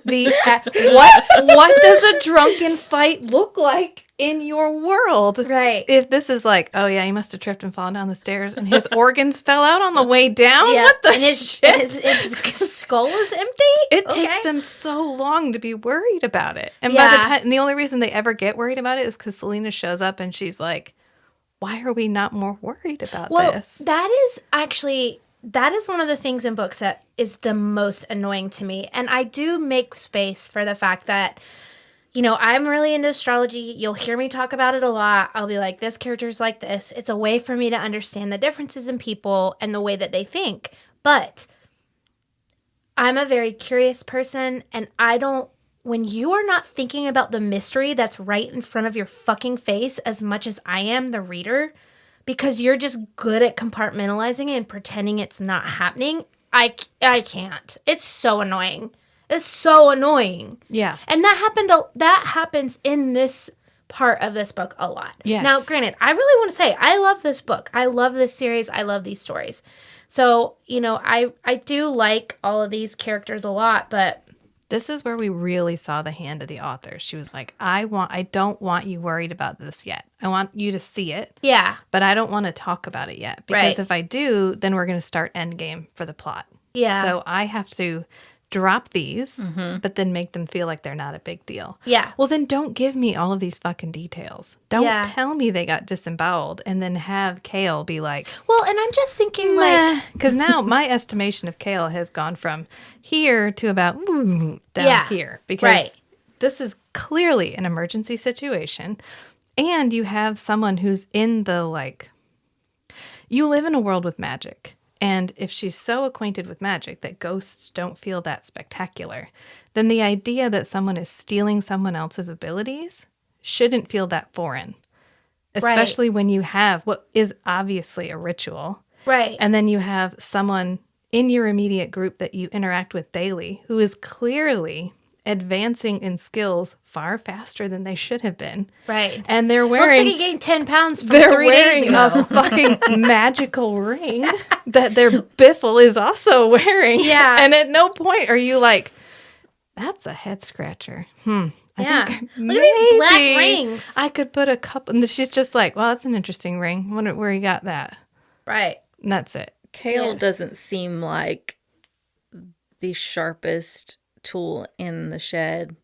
a drunken fight look like in your world? Right. If this is like, oh, yeah, he must have tripped and fallen down the stairs and his organs fell out on the way down? Yeah. What the and his skull is empty? It takes them so long to be worried about it. And by Yeah. the time, and the only reason they ever get worried about it is because Selena shows up and she's like, why are we not more worried about this? That is one of the things in books that is the most annoying to me. And I do make space for the fact that, you know, I'm really into astrology. You'll hear me talk about it a lot. I'll be like, this character's like this. It's a way for me to understand the differences in people and the way that they think. But I'm a very curious person, and when you are not thinking about the mystery that's right in front of your fucking face as much as I am, the reader, because you're just good at compartmentalizing it and pretending it's not happening, I can't. It's so annoying. It's so annoying. Yeah. And that happens in this part of this book a lot. Yes. Now, granted, I really want to say I love this book. I love this series. I love these stories. So, you know, I do like all of these characters a lot, but this is where we really saw the hand of the author. She was like, I don't want you worried about this yet. I want you to see it. yeah. But I don't want to talk about it yet. Because if I do, then we're going to start endgame for the plot. Yeah. So I have to drop these, but then make them feel like they're not a big deal. Yeah. Well, then don't give me all of these fucking details. Don't tell me they got disemboweled and then have Kale be like, Well, and I'm just thinking because now my estimation of Kale has gone from here to about down here because this is clearly an emergency situation. And you have someone who's in the you live in a world with magic. And if she's so acquainted with magic that ghosts don't feel that spectacular, then the idea that someone is stealing someone else's abilities shouldn't feel that foreign. especially when you have what is obviously a ritual. Right. And then you have someone in your immediate group that you interact with daily who is clearly advancing in skills far faster than they should have been. Right. And they're Looks wearing... like he gained 10 pounds from They're 3 days wearing ago. a fucking magical ring that their biffle is also wearing. Yeah. And at no point are you like, that's a head scratcher. I Yeah. think Look at these black maybe rings. I could put a couple. And she's just like, well, that's an interesting ring. Wonder where you got that. Right. And that's it. Kale Yeah. doesn't seem like the sharpest tool in the shed,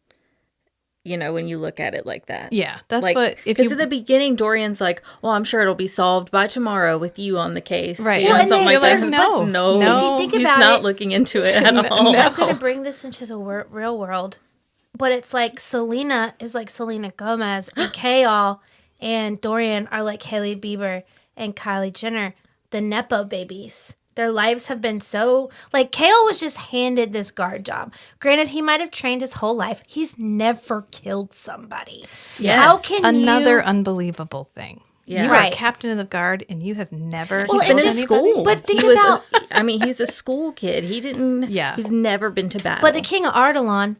you know, when you look at it like that. Yeah. That's Like, what, if because you, at the beginning, Dorian's like, well, I'm sure it'll be solved by tomorrow with you on the case. Right. You know, Well, and something then like that. you're It's like, no. no. If you think He's about not it- looking into it at all. no. I'm going to bring this into the real world. But it's like Selena is like Selena Gomez, and Kale and Dorian are like Hailey Bieber and Kylie Jenner, the Nepo babies. Their lives have been so... Like, Kale was just handed this guard job. Granted, he might have trained his whole life. He's never killed somebody. Yes. How can another you... unbelievable thing. Yeah. You Right. are captain of the guard and you have never Well, He's been and in just- school. but think He was about- I mean, he's a school kid. He didn't... Yeah. He's never been to battle. But the king of Ardalan...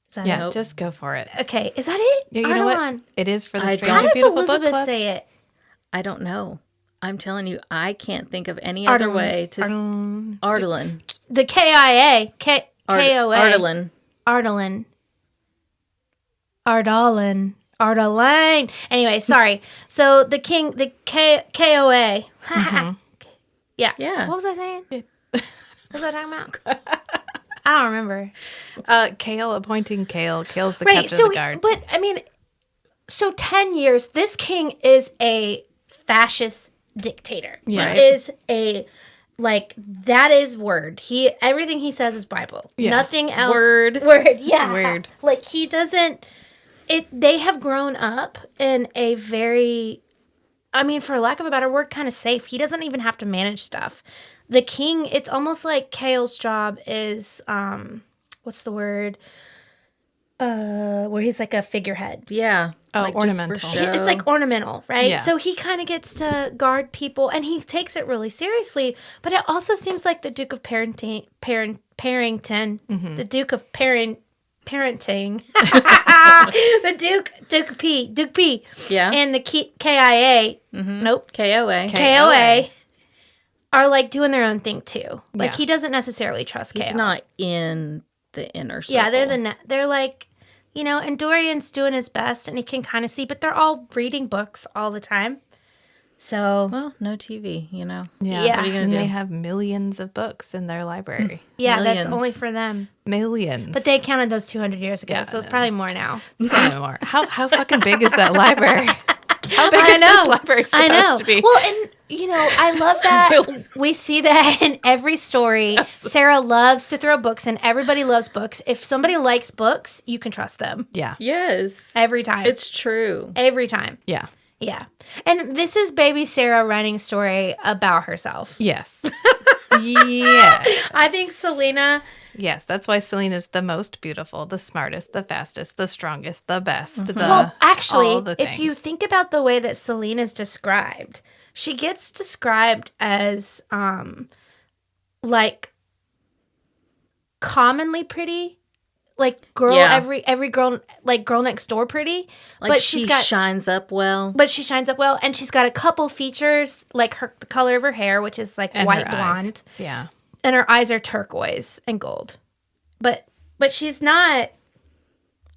Is that Yeah, Nope. just go for it. it? Okay, is that it? Yeah, you know what? Ardalan. It is for the I Strange How and does Beautiful Book Elizabeth Club. say it? I don't know. I'm telling you, I can't think of any other way to... Ardalan. The KIA. KOA. Ardalan. Ardalan. Ardalane. Anyway, sorry. So the king, the KOA. Yeah. Yeah. What was I saying? What was I talking about? I don't remember. Kale appointing Kale. Kale's the Right. captain So, of the guard. but I mean, so 10 years, this king is a fascist dictator. Yeah. He is a, like, that is word. Everything he says is Bible. Yeah. Nothing else. Word. Yeah. Word. Like, he doesn't, they have grown up in a very, I mean, for lack of a better word, kind of safe. He doesn't even have to manage stuff. The king, it's almost like Kale's job is, what's the word? Where he's like a figurehead. Yeah. Oh, Like, just for ornamental. show. It's like ornamental, right? Yeah. So he kind of gets to guard people, and he takes it really seriously. But it also seems like the Duke of Parrington, the Duke of Parenting, the Duke P, Yeah. and the KIA, nope, KOA. KOA, are like doing their own thing too. Like Yeah. he doesn't necessarily trust KO. He's not in the inner circle. Yeah, they're like, you know, and Dorian's doing his best, and he can kind of see, but they're all reading books all the time. So Well, no TV, you know. Yeah. Yeah. What are you gonna And do? they have millions of books in their library. yeah, Millions. that's only for them. Millions. But they counted those 200 years ago, Yeah, so it's I know. probably more now. Probably more. How fucking big is that library? How big I is know. this library supposed I know. to be? Well, and you know, I love that we see that in every story. Sarah loves to throw books in. Everybody loves books. If somebody likes books, you can trust them Yeah. Yes. every time. It's true. every time. Yeah. Yeah. And this is baby Sarah writing a story about herself. Yes. Yes. I think Selena, Yes. That's why Selena's the most beautiful, the smartest, the fastest, the strongest, the best. The well, actually, all the if you things. think about the way that Selena's described, she gets described as like commonly pretty, like girl Yeah. every girl, like girl next door pretty, Like but she she's got shines up well. but she shines up well, and she's got a couple features like the color of her hair, which is like and white her eyes. blonde, Yeah. and her eyes are turquoise and gold, but she's not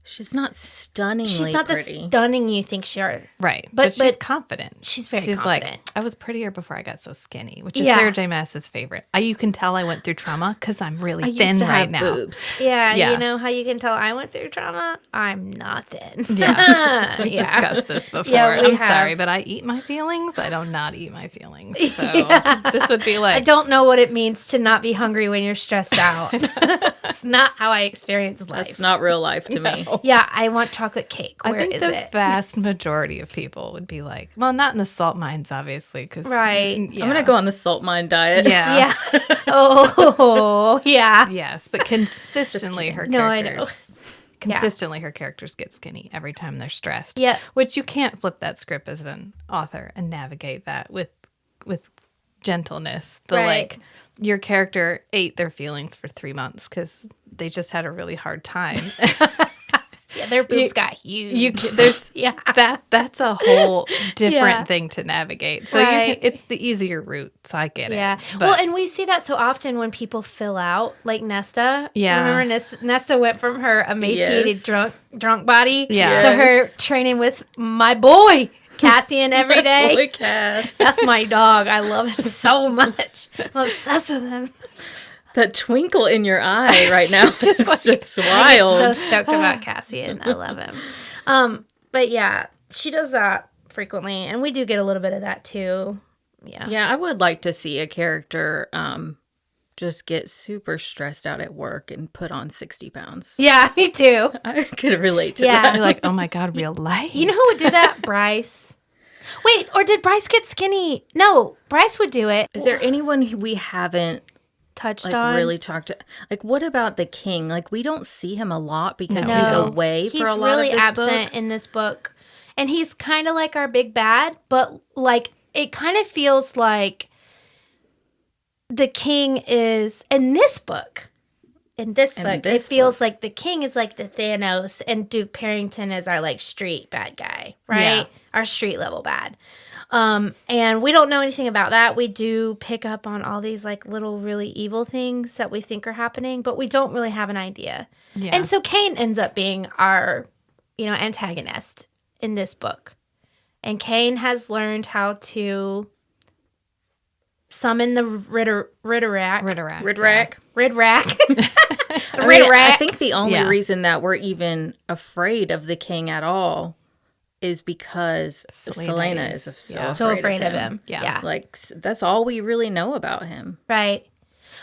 She's not stunningly she's not pretty. the stunning you think she are. Right. But- But she's but confident. she's very She's confident. like, I was prettier before I got so skinny, which is Yeah. Sarah J. Maas's favorite. You can tell I went through trauma because I'm really I used thin to right have now. boobs. Yeah, Yeah. you know how you can tell I went through trauma? I'm not thin. Yeah. We've Yeah. discussed this before. Yeah, we I'm sorry, have. but I eat my feelings. I do not eat my feelings. So this would be I like, don't know what it means to not be hungry when you're stressed out. It's not how I experience life. That's not real life to me. Yeah, I want chocolate cake. I Where think is the it? vast majority of people would be like, well, not in the salt mines, obviously, because Right. I'm gonna go on the salt mine diet. Yeah. Yeah. Oh, yeah. Yes, but consistently her No, I know. characters consistently her characters get skinny every time they're stressed. Yeah. Which you can't flip that script as an author and navigate that with gentleness. Right. Like your character ate their feelings for 3 months because they just had a really hard time. Yeah, their boobs got huge. There's Yeah. that's a whole different Yeah. thing to navigate. So Right. it's the easier route. So I get Yeah. it. Well, and we see that so often when people fill out, like Nesta. Yeah. Remember Nesta went from her emaciated Yes. drunk body Yeah. to her Yes. training with my boy Cassian every day. Boy, Cass. That's my dog. I love him so much. I'm obsessed with him. That twinkle in your eye right now is just I get wild. so stoked about Cassian. I love him. But yeah, she does that frequently, and we do get a little bit of that too. Yeah. Yeah, I would like to see a character just get super stressed out at work and put on 60 pounds. Yeah, me too. I could relate to Yeah. that. You're like, oh my God, real life. You know who would do that? Bryce. Wait, or did Bryce get skinny? No, Bryce would do it. Is there anyone who we haven't Touched on? really talked to? Like, what about the king? Like, we don't see him a lot because No. he's away He's for a lot really of this absent book. in this book. And he's kind of like our big bad, but like it kind of feels like the king is in this book. It feels like the king is like the Thanos and Duke Parrington is our like street bad guy, right? Yeah. Our street level bad. And we don't know anything about that. We do pick up on all these like little really evil things that we think are happening, but we don't really have an idea. Yeah. And so Cain ends up being our, antagonist in this book. And Cain has learned how to summon the Ridderak. Ridderak. I think the only Yeah. reason that we're even afraid of the king at all is because Selena is So afraid of him. Yeah. Like, that's all we really know about him. Right.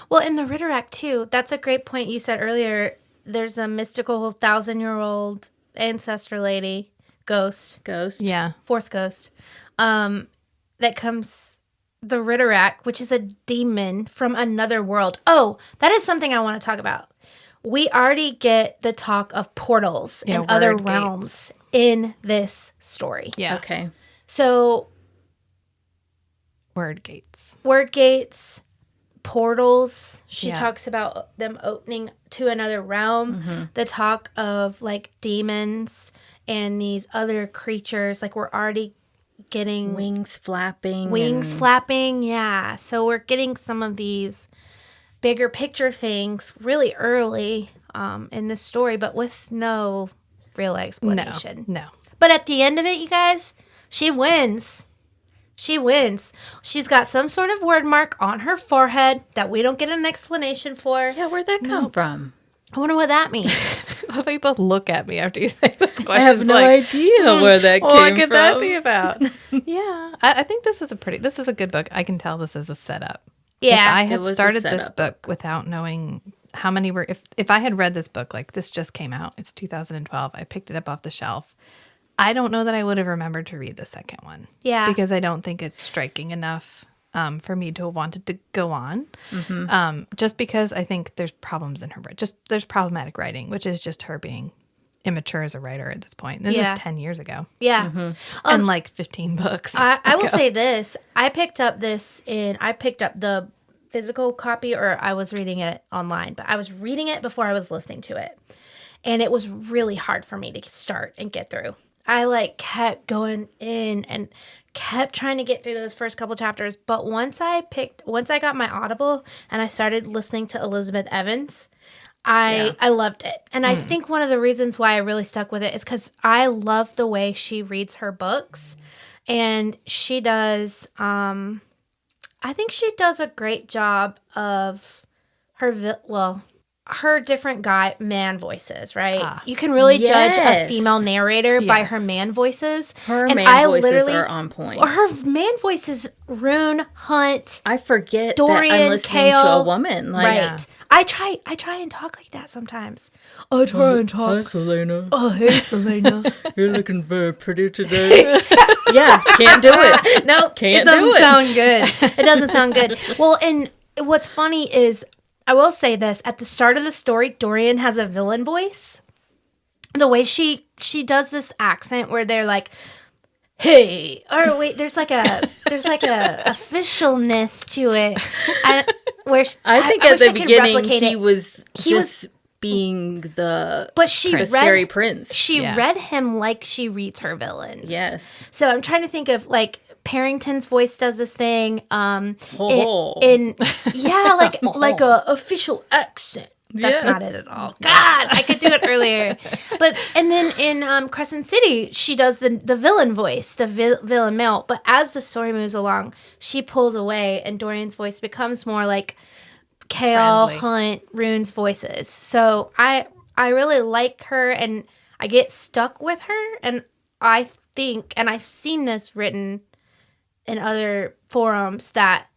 Well, in the Ridderak, too, that's a great point you said earlier. There's a mystical 1,000-year-old ancestor lady, ghost, Yeah. force ghost, that comes, the Ridderak, which is a demon from another world. Oh, that is something I want to talk about. We already get the talk of portals Yeah, and other word realms in this story. Yeah. Okay. So Word gates. word gates, portals. She Yeah. talks about them opening to another realm. The talk of like demons and these other creatures. Like we're already getting Wings flapping. wings and- flapping. Yeah. So we're getting some of these bigger picture things really early in this story, but with no real explanation. No. But at the end of it, you guys, she wins. She wins. She's got some sort of word mark on her forehead that we don't get an explanation for. Yeah, where'd that come from? I wonder what that means. How about you both look at me after you say this question? I have no idea where that came What could from. that be about? Yeah. I think this is a good book. I can tell this is a setup. If Yeah. I It had was a started this setup. book without knowing how many were, if I had read this book, like this just came out, it's 2012, I picked it up off the shelf. I don't know that I would have remembered to read the second one. Yeah. Because I don't think it's striking enough for me to have wanted to go on. Just because I think there's problems in her, there's problematic writing, which is just her being immature as a writer at this point. This Yeah. is 10 years ago. Yeah. And like 15 books. I will say this. I picked up the physical copy, or I was reading it online, but I was reading it before I was listening to it. And it was really hard for me to start and get through. I like kept going in and kept trying to get through those first couple chapters. But once I got my Audible and I started listening to Elizabeth Evans, I loved it. And I think one of the reasons why I really stuck with it is because I love the way she reads her books. And she does, I think she does a great job of her different man voices, right? You can really judge a Yes. female narrator by her Yes. man voices. Her and man voices are on point. Her man voices, Rune, Hunt, I forget Dorian, that I'm listening to Kale. a woman. Like, right. Yeah. I try and talk like that sometimes. I try and talk. Selena. Oh, hey, Selena. You're looking very pretty today. Yeah, can't do it. Nope, Can't it doesn't do it. sound good. It doesn't sound good. Well, and what's funny is, I will say this, at the start of the story, Dorian has a villain voice. the way she does this accent where they're like, hey, or wait, there's like a officialness to it. I think at the beginning he was being the scary prince. She read him like she reads her villains. Yes. So I'm trying to think of like Parrington's voice does this thing. Like a official accent. That's not it at all. God, I could do it earlier. And then in Crescent City, she does the villain voice, the villain male. But as the story moves along, she pulls away, and Dorian's voice becomes more like Kale, Hunt, Rune's voices. So I really like her, and I get stuck with her. And I think, and I've seen this written in other forums, that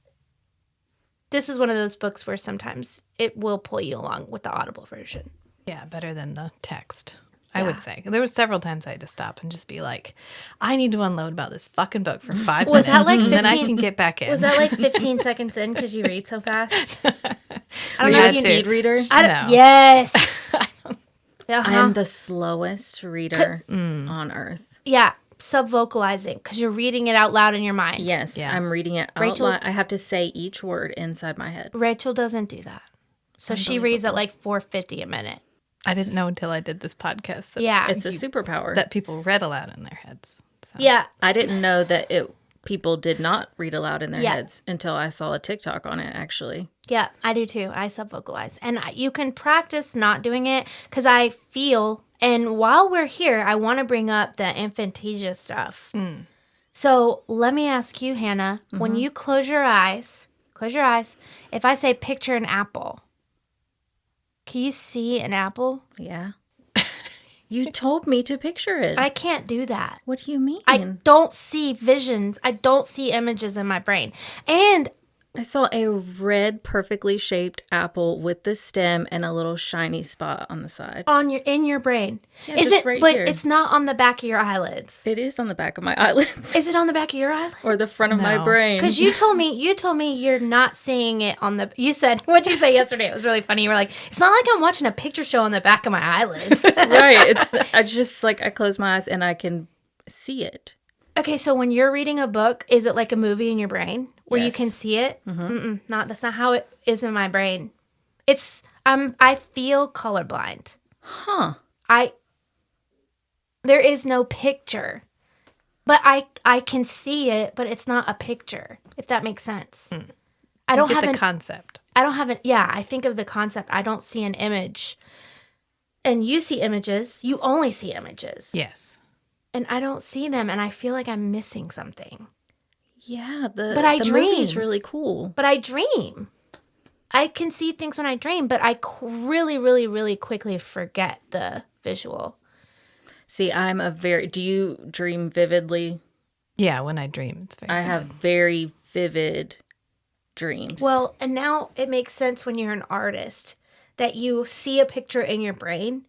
this is one of those books where sometimes it will pull you along with the Audible version. Yeah, better than the text, I would say. There were several times I had to stop and just be like, I need to unload about this fucking book for 5 minutes. That like 15, and then I can get back in. Was that like 15 seconds in because you read so fast? I don't know if you speed reader. No. Yes. I am the slowest reader on earth. Yeah. Sub-vocalizing because you're reading it out loud in your mind. Yes, I'm reading it out loud. I have to say each word inside my head. Rachel doesn't do that. So she reads at like 4:50 a minute. I didn't know until I did this podcast that it's a superpower. That people read aloud in their heads. So. Yeah. I didn't know that people did not read aloud in their heads until I saw a TikTok on it, actually. Yeah, I do too. I sub-vocalize. And you can practice not doing it because I feel... And while we're here, I want to bring up the Aphantasia stuff. So let me ask you, Hannah, when you close your eyes, if I say picture an apple, can you see an apple? Yeah. You told me to picture it. I can't do that. What do you mean? I don't see visions. I don't see images in my brain. And I saw a red, perfectly shaped apple with the stem and a little shiny spot on the side. In your brain. Yeah, is it? Right but here. It's not on the back of your eyelids. It is on the back of my eyelids. Is it on the back of your eyelids? Or the front of my brain? Because you told me you're not seeing it on the. You said, what'd you say yesterday? It was really funny. You were like, it's not like I'm watching a picture show on the back of my eyelids. Right. I just I close my eyes and I can see it. Okay, so when you're reading a book, is it like a movie in your brain where you can see it? That's not how it is in my brain. It's I feel colorblind. Huh. There is no picture, but I can see it, but it's not a picture. If that makes sense. I don't have the concept. I don't have an. Yeah, I think of the concept. I don't see an image, and you see images. You only see images. Yes. And I don't see them, and I feel like I'm missing something. Yeah, the dream. movie's really cool. But I dream. I can see things when I dream, but I really, really, really quickly forget the visual. See, do you dream vividly? Yeah, when I dream, it's very I have very vivid dreams. Well, and now it makes sense when you're an artist that you see a picture in your brain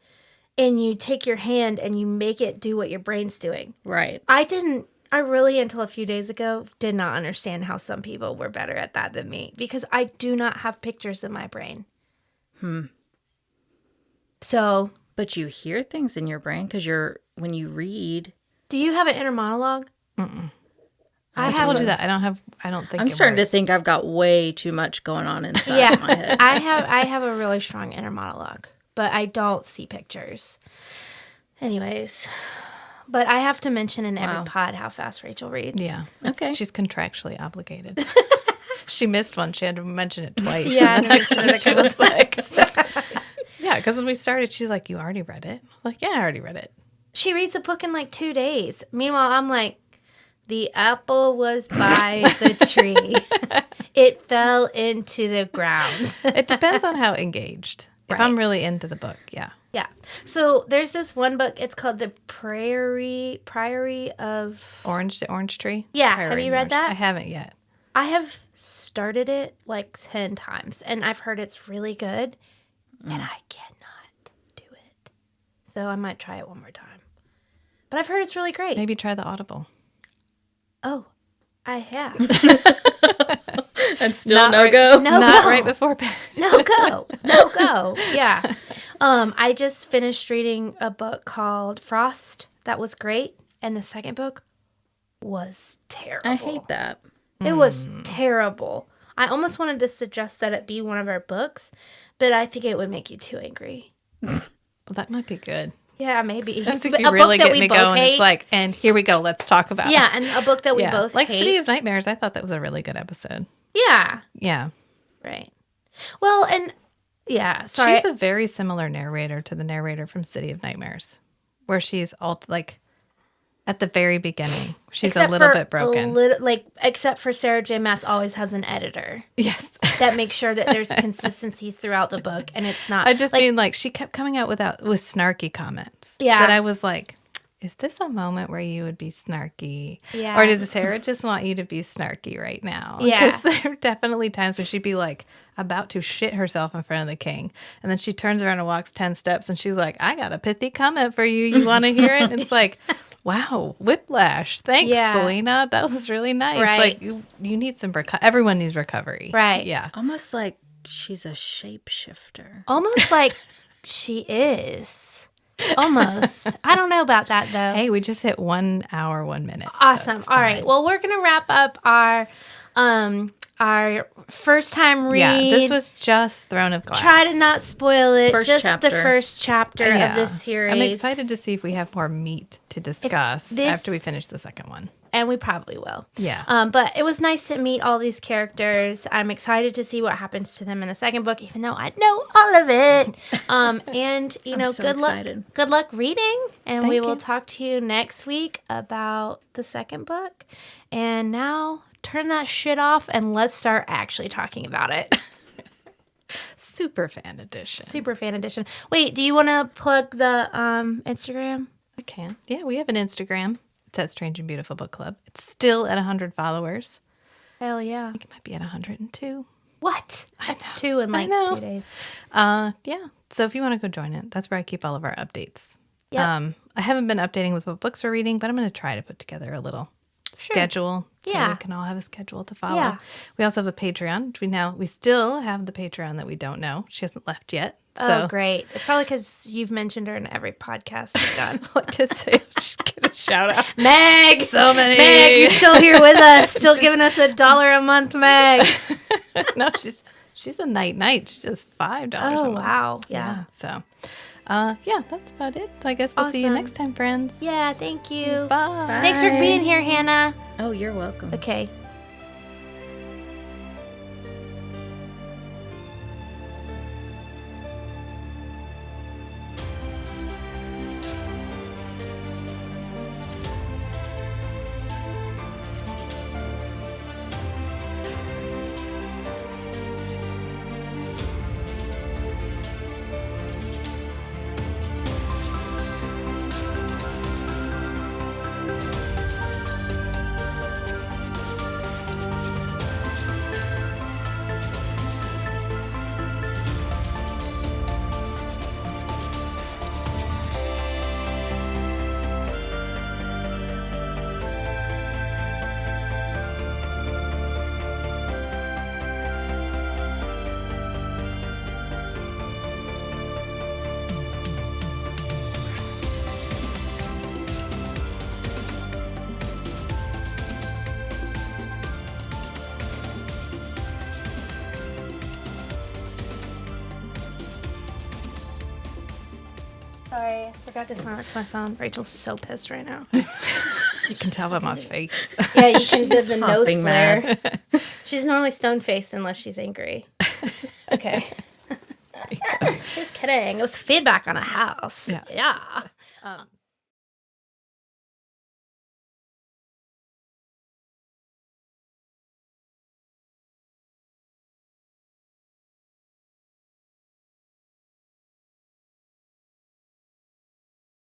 and you take your hand and you make it do what your brain's doing. Right. I really, until a few days ago, did not understand how some people were better at that than me because I do not have pictures in my brain. So. But you hear things in your brain because when you read. Do you have an inner monologue? Mm-mm. I told you that. I don't think I'm starting to think I've got way too much going on inside my head. I have a really strong inner monologue, but I don't see pictures. Anyways, but I have to mention in every pod how fast Rachel reads. Yeah. Okay. She's contractually obligated. She missed one. She had to mention it twice. Yeah, and she was like, yeah, because when we started, she's like, "You already read it?" I was like, "Yeah, I already read it." She reads a book in like 2 days. Meanwhile, I'm like, the apple was by the tree. It fell into the ground. It depends on how engaged. If I'm really into the book, yeah. Yeah. So there's this one book. It's called The Priory of... Orange Tree? Yeah. Priory have you read that? I haven't yet. I have started it like 10 times, and I've heard it's really good, and I cannot do it. So I might try it one more time. But I've heard it's really great. Maybe try the Audible. Oh, I have. And still no go. No Not go. right before bed. No go. Yeah. I just finished reading a book called Frost. That was great. And the second book was terrible. I hate that. It was terrible. I almost wanted to suggest that it be one of our books, but I think it would make you too angry. Well, that might be good. Yeah, maybe. If you really get me going, it's like, and here we go, let's talk about it. Yeah, and a book that we both like hate. City of Nightmares, I thought that was a really good episode. Yeah. Yeah. Right. Well, and yeah, sorry. She's a very similar narrator to the narrator from City of Nightmares, where she's all like at the very beginning, she's a little bit broken. Except for Sarah J. Maas always has an editor. Yes. That makes sure that there's consistencies throughout the book, and it's not. I just mean like she kept coming out with snarky comments. Yeah. That I was like, is this a moment where you would be snarky? Yeah. Or does Sarah just want you to be snarky right now? Yeah. Because there are definitely times where she'd be like about to shit herself in front of the king. And then she turns around and walks 10 steps and she's like, I got a pithy comment for you. You want to hear it? It's like, wow, whiplash. Thanks, Selena. That was really nice. Right. Like you need some everyone needs recovery. Right. Yeah. Almost like she's a shapeshifter. Almost like she is. Almost. I don't know about that, though. Hey, we just hit 1 hour, 1 minute. Awesome. So all right. Well, we're going to wrap up our first time read. Yeah, this was just Throne of Glass. Try to not spoil it. First just chapter. the first chapter of this series. I'm excited to see if we have more meat to discuss after we finish the second one. And we probably will. Yeah. But it was nice to meet all these characters. I'm excited to see what happens to them in the second book, even though I know all of it. And so good excited. luck. Good luck reading. And Thank we you. will talk to you next week about the second book. And now turn that shit off and let's start actually talking about it. Superfan Edition. Superfan Edition. Wait, do you want to plug the Instagram? I can. Yeah, we have an Instagram. It's at Strange and Beautiful Book Club. It's still at 100 followers. Hell yeah. I think it might be at 102. What? That's 2 in like 2 days. Yeah. So if you want to go join it, that's where I keep all of our updates. Yep. I haven't been updating with what books we're reading, but I'm going to try to put together a little schedule so we can all have a schedule to follow. Yeah. We also have a Patreon, which we still have the Patreon that we don't know. She hasn't left yet. So. Oh, great. It's probably because you've mentioned her in every podcast you've done. I did say she'd get a shout out. Meg! So many. Meg, you're still here with us. Still giving us $1 a month, Meg. No, she's a night. She's just $5 a Oh, month. wow. Yeah. So, that's about it. So I guess we'll see you Awesome. next time, friends. Yeah, thank you. Bye. Thanks for being here, Hannah. Oh, you're welcome. Okay. Sorry, I forgot to silence my phone. Rachel's so pissed right now. You can tell by my face. Yeah, you can do the nose hopping flare. mad. She's normally stone-faced unless she's angry. Okay. Just kidding. It was feedback on a house. Yeah. Yeah.